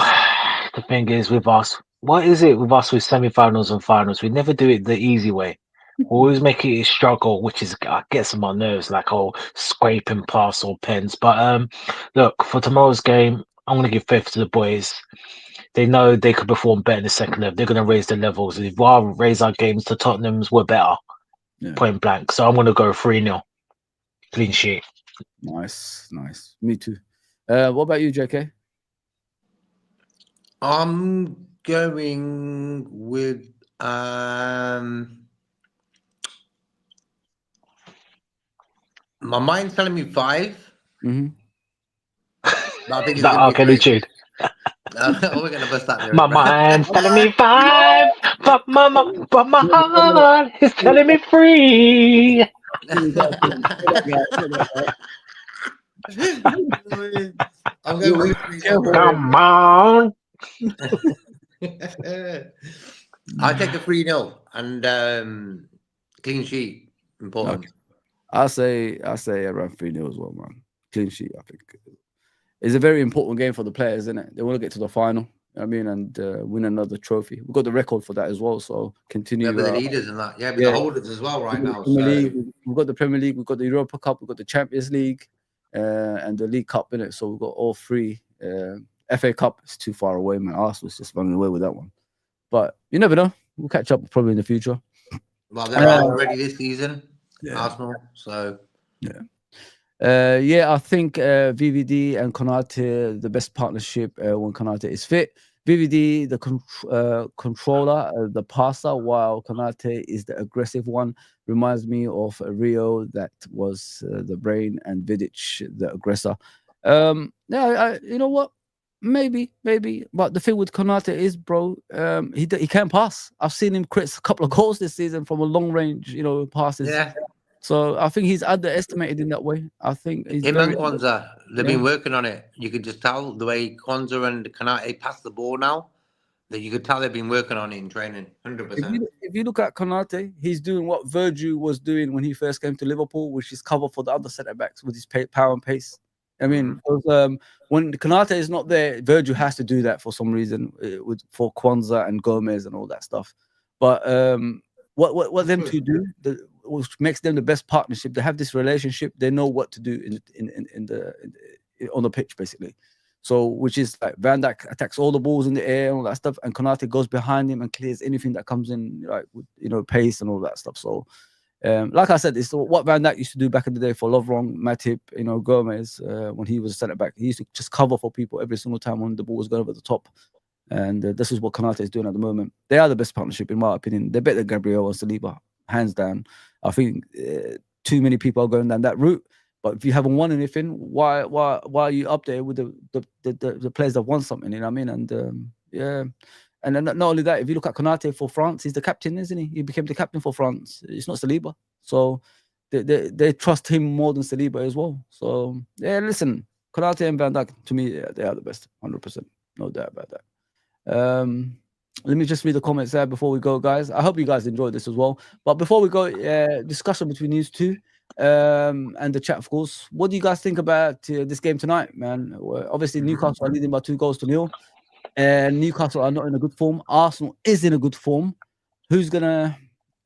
the thing is with us, what is it with us with semi-finals and finals? We never do it the easy way. We always make it a struggle, which gets on my nerves, like scraping past all pens. But look, for tomorrow's game, I'm gonna give faith to the boys. They know they could perform better in the second leg. They're gonna raise the levels. If we raise our games to Tottenham's, we're better. Yeah. Point blank. So I'm gonna go 3-0. Clean sheet. Nice. Me too. What about you, JK? I'm going with my mind's telling me 5. Mm-hmm. But I think it's That going to be 3. We're gonna bust that. My mind's telling me 5, but my heart is telling me 3. I'm going with 3. Come on. I take a 3-0 and clean sheet. Important. Okay. I say around 3-0 as well, man. Clean sheet, I think. It's a very important game for the players, isn't it? They want to get to the final, you know I mean, and win another trophy. We've got the record for that as well, so continue. Yeah, but the leaders and that. Yeah, but the holders as well right now. We've got the Premier League, we've got the Europa Cup, we've got the Champions League, and the League Cup in it. So we've got all 3. FA Cup is too far away, man. Arsenal's just running away with that one. But you never know. We'll catch up probably in the future. Well, they're already this season, Arsenal. So I think VVD and Konate, the best partnership when Konate is fit. VVD, the controller, the passer, while Konate is the aggressive one. Reminds me of Rio, that was the brain, and Vidic, the aggressor. You know what? Maybe. But the thing with Konate is, bro, he can't pass. I've seen him create a couple of goals this season from a long range, passes. yeah. So I think he's underestimated in that way. I think he's Him and Kwanzaa, they've been working on it. You could just tell the way Kwanzaa and Konate pass the ball now, that you could tell they've been working on it in training, 100%. If you look at Konate, he's doing what Virgil was doing when he first came to Liverpool, which is cover for the other centre-backs with his power and pace. I mean, when Konate is not there, Virgil has to do that for some reason for Kwanzaa and Gomez and all that stuff. But what them two do, which makes them the best partnership, they have this relationship. They know what to do on the pitch, basically. So, which is like Van Dijk attacks all the balls in the air and all that stuff, and Konate goes behind him and clears anything that comes in, like with pace and all that stuff. So, like I said, it's what Van Dijk used to do back in the day for Lovren, Matip, Gomez, when he was a centre back. He used to just cover for people every single time when the ball was going over the top. And this is what Konate is doing at the moment. They are the best partnership, in my opinion. They're better than Gabriel and Saliba, hands down. I think too many people are going down that route. But if you haven't won anything, why are you up there with the players that won something? You know what I mean? And and then not only that, if you look at Konate for France, he's the captain, isn't he? He became the captain for France. It's not Saliba, so they trust him more than Saliba as well. So yeah, listen, Konate and Van Dijk, to me, they are the best, 100%, no doubt about that. Let me just read the comments there before we go, guys. I hope you guys enjoyed this as well. But before we go, discussion between these two. And the chat, of course. What do you guys think about this game tonight, man? Well, obviously, Newcastle are leading by 2-0, and Newcastle are not in a good form. Arsenal is in a good form. Who's gonna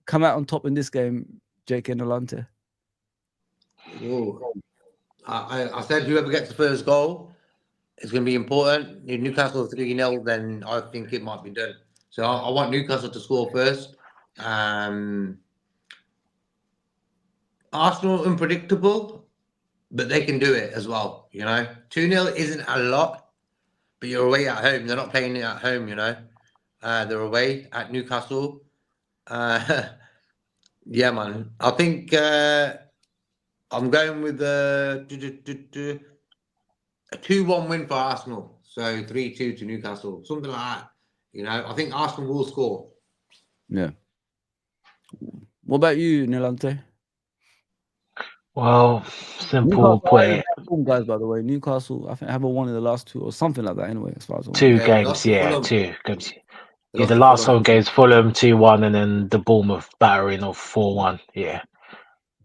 come out on top in this game? JK Nolante? Ooh. I said whoever gets the first goal is going to be important. If Newcastle 3-0, then I think it might be done. So I want Newcastle to score first. Arsenal unpredictable, but they can do it as well. 2-0 isn't a lot, but you're away at home. They're not playing it at home. They're away at Newcastle. Yeah, man. I think I'm going with a 2-1 win for Arsenal. So 3-2 to Newcastle, something like that. I think Arsenal will score. Yeah. What about you, Nilante? Well, simple point. Guys, by the way, Newcastle, I think, haven't won in the last 2 or something like that. Anyway, as far as I'm Two aware. games. Yeah, the last home game's Fulham 2-1, and then the Bournemouth battering of 4-1. Yeah.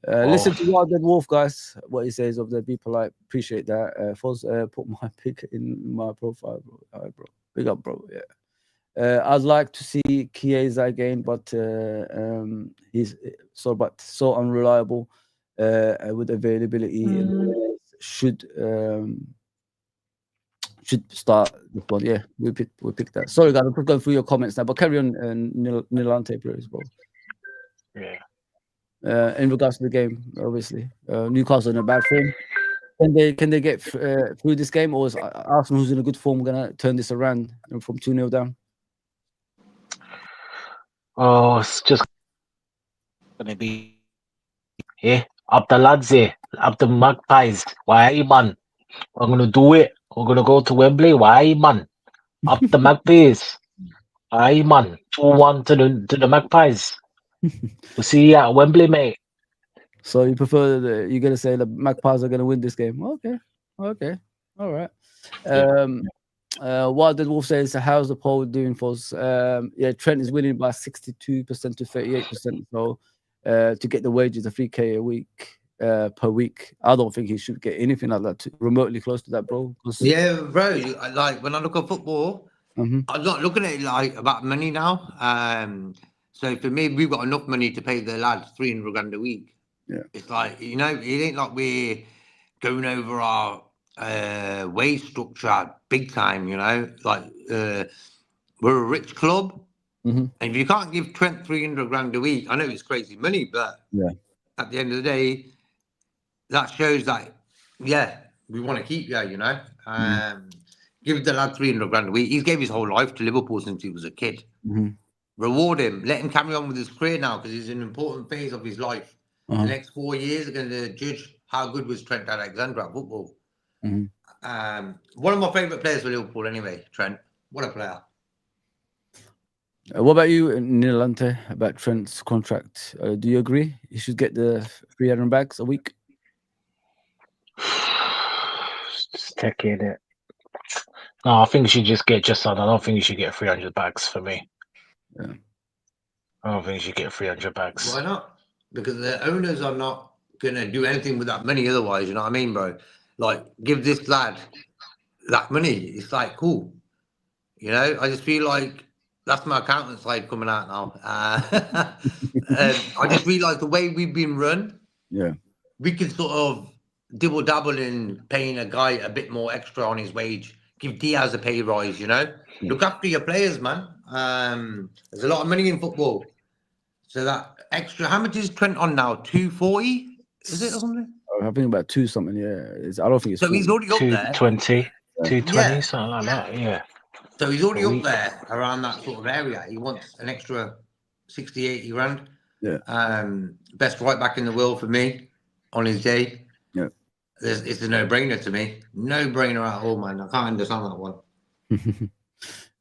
Listen to Wild Dead Wolf, guys. What he says of the be polite. Appreciate that. Foz, put my pick in my profile, bro. All right, bro. Big up, bro. Yeah. I'd like to see Chiesa again, but he's so unreliable with availability. Should start this one. Yeah, we pick that. Sorry, guys, I'm just going through your comments now, but carry on, Nilante, please, bro. Yeah. In regards to the game, obviously, Newcastle in a bad form. Can they get through this game, or is Arsenal, who's in a good form, gonna turn this around from 2-0 down? Oh, it's just gonna be up the lads here, up the Magpies. Why, man? We're gonna do it. We're gonna go to Wembley. Why, man? Up the Magpies. Why, man? 2-1 to the Magpies. We'll see you at Wembley, mate. So you prefer you're gonna say the Magpies are gonna win this game? Okay, all right. Wild Dead Wolf says, how's the poll doing for us? Yeah, Trent is winning by 62% to 38%. So to get the wages of 3K a week per week, I don't think he should get anything like that remotely close to that, bro. Yeah, bro. Like when I look at football, I'm not looking at it like about money now. So for me, we've got enough money to pay the lads 300 grand a week. Yeah, it's like it ain't like we're going over our wage structure big time. Like we're a rich club, and if you can't give Trent 300 grand a week, I know it's crazy money, but at the end of the day, that shows that we want to keep you. Give the lad 300 grand a week. He's gave his whole life to Liverpool since he was a kid. Reward him. Let him carry on with his career now, because he's in an important phase of his life. The next 4 years are going to judge how good was Trent Alexander at football. One of my favourite players for Liverpool anyway, Trent. What a player. What about you, Nilante, about Trent's contract? Do you agree he should get the 300 bags a week? Just taking it. No, I think he should just get I don't think he should get 300 bags for me. Yeah. I don't think he should get 300 bags. Why not? Because the owners are not going to do anything with that money otherwise, you know what I mean, bro? Like, give this lad that money. It's like, cool. I just feel like that's my accountant side coming out now. I just realised the way we've been run, we can sort of dibble-dabble in paying a guy a bit more extra on his wage. Give Diaz a pay rise, Look after your players, man. There's a lot of money in football. So that extra, how much is Trent on now? 240? Is it or something? I think about 2 something, yeah. I don't think it's so 40. He's already up there. 220, something like that, yeah. So he's already up there around that sort of area. He wants an extra 60, 80 grand. Yeah. Best right back in the world for me on his day. Yeah. It's a no-brainer to me. No-brainer at all, man. I can't understand that one.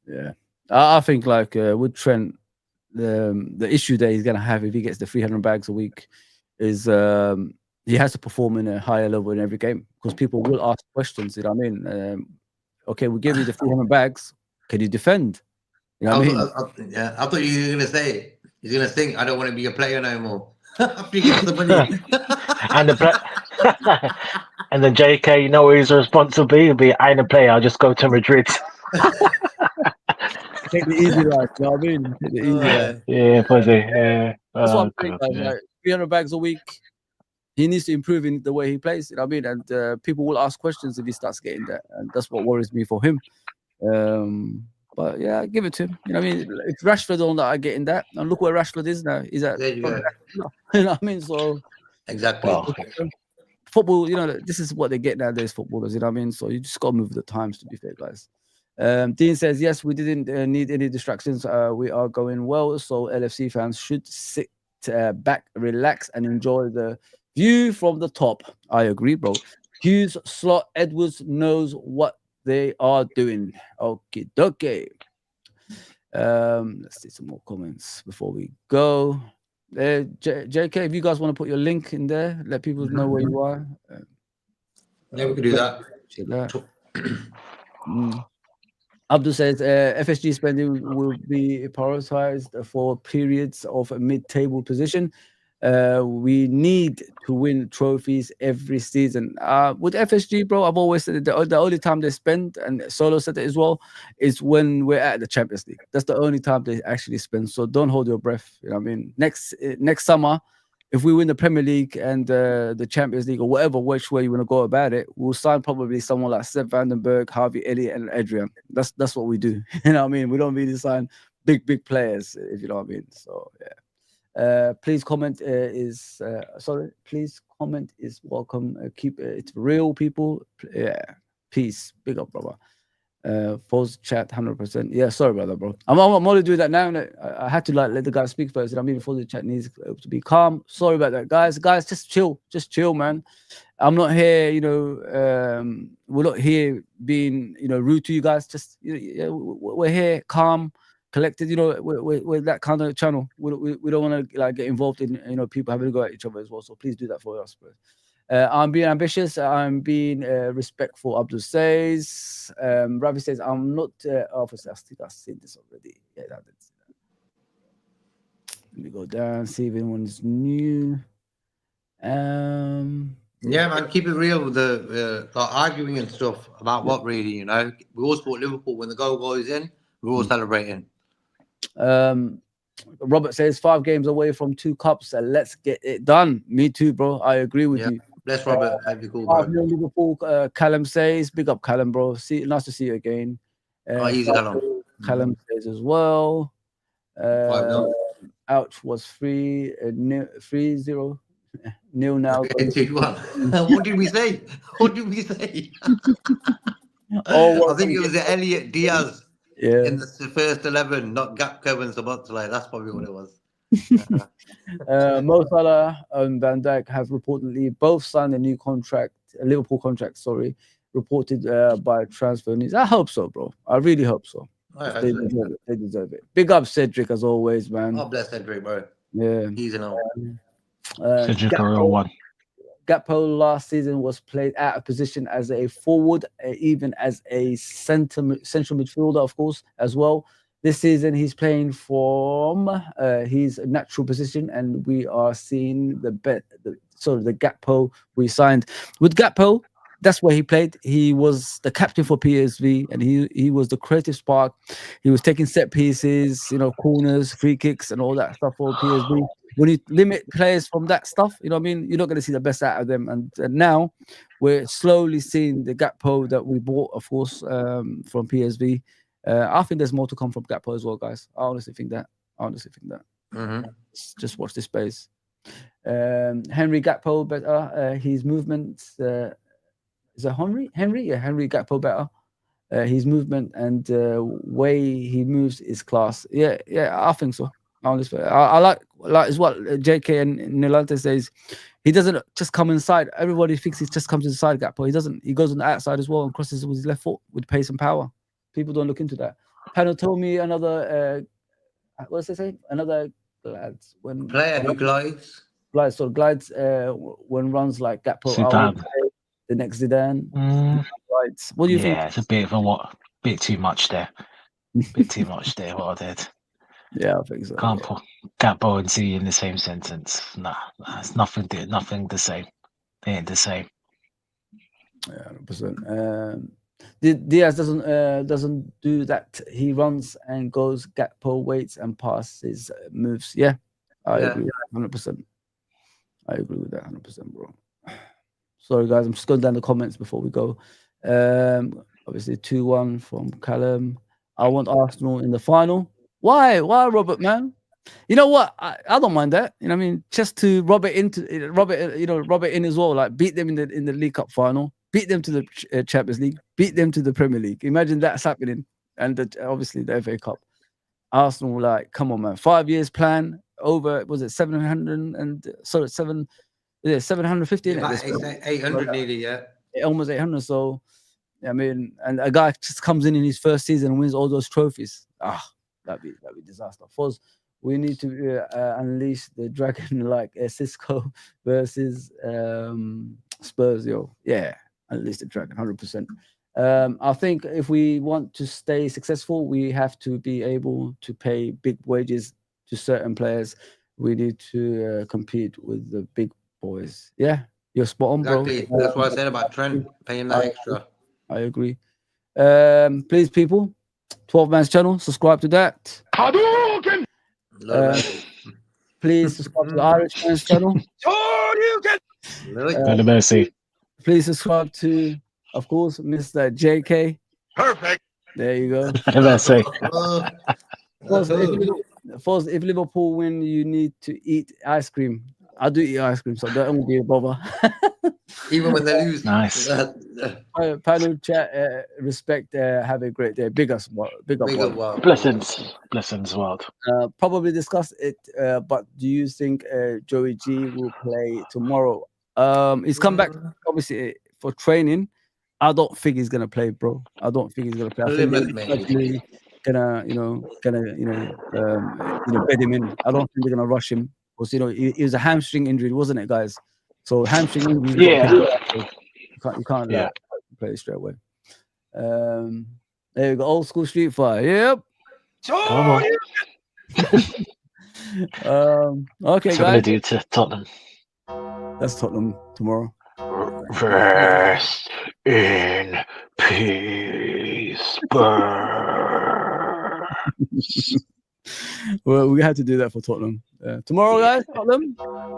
Yeah. I think like with Trent, the issue that he's going to have if he gets the 300 bags a week is he has to perform in a higher level in every game, because people will ask questions. You know what I mean? Okay, we'll give you the 300 bags. Can you defend? You know what I mean? I thought you were going to say, he's going to think, I don't want to be a player no more. After he gets the money. And then JK, what his response will be? He'll be, I ain't a player, I'll just go to Madrid. Take the easy life, you know what I mean? Take the easy life. Yeah, fuzzy. Yeah. That's what I'm saying, guys. Like 300 bags a week. He needs to improve in the way he plays. You know what I mean? And people will ask questions if he starts getting that, and that's what worries me for him. But yeah, give it to him. You know what I mean? If Rashford on that, I getting that, and look where Rashford is now. He's at. There you go. You know what I mean? So Exactly. Well, football, you know, this is what they get nowadays, footballers. You know what I mean? So you just got to move with the times. To be fair, guys. Dean says yes, we didn't need any distractions. We are going well, so LFC fans should sit back, relax, and enjoy the view from the top. I agree, bro. Hughes, Slot, Edwards knows what they are doing. Okay, dokie. Let's see some more comments before we go. JK, if you guys want to put your link in there, let people know where you are. Yeah, we could do that. Abdul says FSG spending will be prioritized for periods of a mid-table position. We need to win trophies every season. With FSG, bro, I've always said that the only time they spend, and Solo said it as well, is when we're at the Champions League. That's the only time they actually spend. So don't hold your breath. You know what I mean? Next summer, if we win the Premier League and the Champions League or whatever, which way you want to go about it, we'll sign probably someone like Seb Vandenberg, Harvey Elliott, and Adrian. That's what we do. You know what I mean? We don't really sign big players, if you know what I mean. So yeah. Please comment please comment is welcome. Keep it real, people. Yeah. Peace. Big up, brother. False chat 100%. Yeah, sorry about that, bro. I'm only doing that now. I had to let the guy speak first. I mean, before the chat needs to be calm. Sorry about that, guys. Guys, just chill, man. I'm not here, you know. We're not here being, you know, rude to you guys. Just we're here, calm, collected. You know, we're that kind of channel. We don't want to like get involved in, you know, people having to go at each other as well. So please do that for us, bro. I'm being ambitious. I'm being respectful. Abdul says. Ravi says, I'm not. Obviously, I think I've seen this already. Yeah, I did see that. Let me go down, see if anyone's new. Yeah, man, keep it real with the like arguing and stuff about what really, you know. We all support Liverpool when the goal goes in. We're all celebrating. Robert says 5 games away from 2 cups. Let's get it done. Me too, bro. I agree with you. Bless Robert. That'd be cool, bro. Liverpool. Callum says, big up Callum, bro. Nice to see you again. Easy, Callum. Callum says as well. 5-0. Ouch was 3-0. Nil now. 2-1. What did we say? I think it was Elliot Diaz in the first 11, not Gakpo and Sabotale. That's probably what it was. Mo Salah and Van Dijk have reportedly both signed a new contract, a Liverpool contract, reported by Transfer News. I hope so, bro. I really hope so. They deserve it. Big up Cedric as always, man. Oh, bless Cedric, bro. Yeah. He's an old. Cedric a real one. Gakpo last season was played out of position as a forward, even as a central midfielder, of course, as well. This season, he's playing from his natural position, and we are seeing the Gakpo we signed. With Gakpo, that's where he played. He was the captain for PSV, and he was the creative spark. He was taking set pieces, you know, corners, free kicks, and all that stuff for PSV. When you limit players from that stuff, you know what I mean, you're not going to see the best out of them. And now we're slowly seeing the Gakpo that we bought, of course, from PSV. I think there's more to come from Gakpo as well, guys. I honestly think that. Just watch this space. Henry Gakpo better. His movement is it Henry? Yeah, Henry Gakpo better. His movement and way he moves is class. Yeah, I think so. Honestly, I like as what JK and Nilante says. He doesn't just come inside. Everybody thinks he just comes inside Gakpo. He doesn't. He goes on the outside as well and crosses with his left foot with pace and power. People don't look into that. Panel told me another. What does it say? Another glides when player who glides. Glides when runs like Gakpo. The next Zidane. Glides. What do you think? Yeah, it's a bit of bit too much there. What I did. Yeah, I think so. Can't put Gakpo and Z in the same sentence. Nah, it's nothing the same. They ain't the same. Yeah, 100%. Diaz doesn't do that. He runs and goes. Gakpo waits and passes moves. Yeah, I agree 100%. I agree with that 100%, bro. Sorry, guys. I'm just going down the comments before we go. Obviously, 2-1 from Callum. I want Arsenal in the final. Why, Robert, man? You know what? I don't mind that. You know what I mean? Just to rub it in as well. Like beat them in the League Cup final, beat them to the Champions League, beat them to the Premier League. Imagine that's happening, and obviously the FA Cup. Arsenal, like, come on, man. 5 years plan over. Was it 750? It's 800 nearly, yeah. Almost 800. So, I mean, and a guy just comes in his first season and wins all those trophies. That'd be disaster. First, we need to unleash the dragon like Cisco versus Spurs, yo. Yeah, unleash the dragon, 100%. I think if we want to stay successful, we have to be able to pay big wages to certain players. We need to compete with the big boys. Yeah, you're spot on, bro. Exactly. That's what I said about Trent paying that extra. I agree. Please, people, 12 Man's channel, subscribe to that. Please subscribe to the Irish Man's channel. Mercy. Please subscribe to, of course, Mr. JK. Perfect. There you go. Mercy. If Liverpool win, you need to eat ice cream. I do eat ice cream, so don't be a bother. Even when they lose. Nice. Panel chat, respect. Have a great day. Big up, world. Blessings, world. Probably discuss it, but do you think Joey G will play tomorrow? He's come back, obviously, for training. I don't think he's gonna play, bro. I don't think he's gonna play. I think they're gonna bed him in. I don't think they're gonna rush him because it was a hamstring injury, wasn't it, guys? So hamstring injury. You can't play straight away. There you go, old school Street Fighter. Yep. Okay, so guys. do to Tottenham. That's Tottenham tomorrow. Rest in peace, Burr. Well, we had to do that for Tottenham. Tomorrow, guys, Tottenham.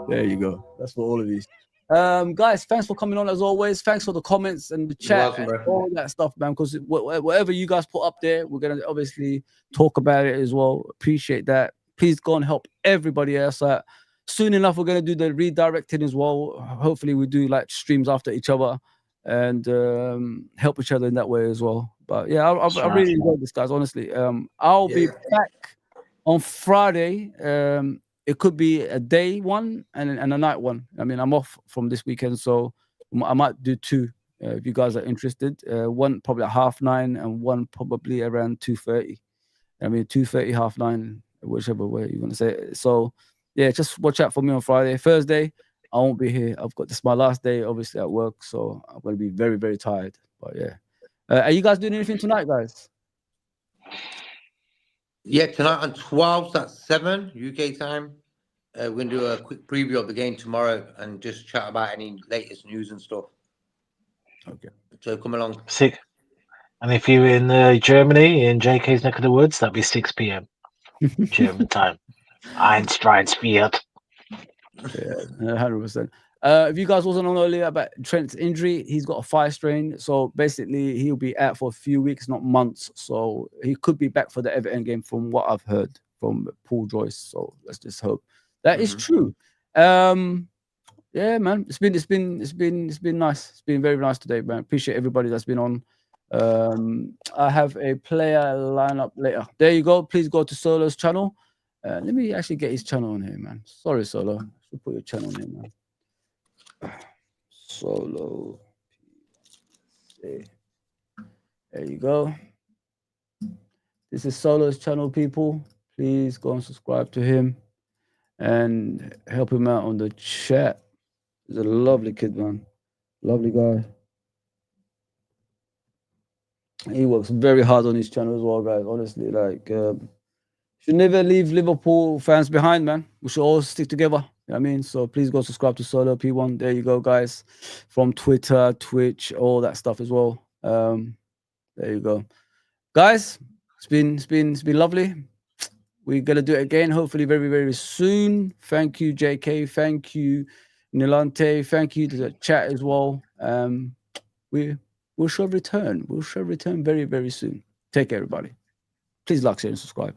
There you go. That's for all of you. Guys, thanks for coming on as always. Thanks for the comments and the chat and all that stuff, man. Because whatever you guys put up there, we're gonna obviously talk about it as well. Appreciate that. Please go and help everybody else out. Soon enough, we're gonna do the redirecting as well. Hopefully, we do like streams after each other and help each other in that way as well. But yeah, I really enjoyed this, guys. Honestly, I'll be back on Friday. It could be a day one and a night one. I mean, I'm off from this weekend, so I might do two if you guys are interested. One probably at 9:30 and one probably around 2:30. I mean, 2:30, 9:30, whichever way you want to say it. So yeah, just watch out for me on Friday. Thursday, I won't be here. This is my last day, obviously, at work, so I'm going to be very, very tired. But yeah. Are you guys doing anything tonight, guys? Yeah, tonight on 12, that's 7 UK time. We're going to do a quick preview of the game tomorrow and just chat about any latest news and stuff. Okay. So come along. Sick. And if you're in Germany, in JK's neck of the woods, that'll be 6 p.m. German time. Einstreinsfield. Yeah, 100%. If you guys wasn't on earlier about Trent's injury, he's got a thigh strain. So basically, he'll be out for a few weeks, not months. So he could be back for the Everton game, from what I've heard from Paul Joyce. So let's just hope that is true. Yeah, man, it's been nice. It's been very nice today, man. Appreciate everybody that's been on. I have a player lineup later. There you go. Please go to Solo's channel. Let me actually get his channel on here, man. Sorry, Solo. I should put your channel on here, man. Solo. There you go. This is Solo's channel, people. Please go and subscribe to him and help him out on the chat. He's a lovely kid, man. Lovely guy. He works very hard on his channel as well, guys. Honestly, like, should never leave Liverpool fans behind, man. We should all stick together. You know what I mean? So please go subscribe to Solo P1. There you go, guys. From Twitter, Twitch, all that stuff as well. There you go. Guys, it's been lovely. We're going to do it again, hopefully very, very soon. Thank you, JK. Thank you, Nilante. Thank you to the chat as well. We shall return. We'll return very, very soon. Take care, everybody. Please like, share, and subscribe.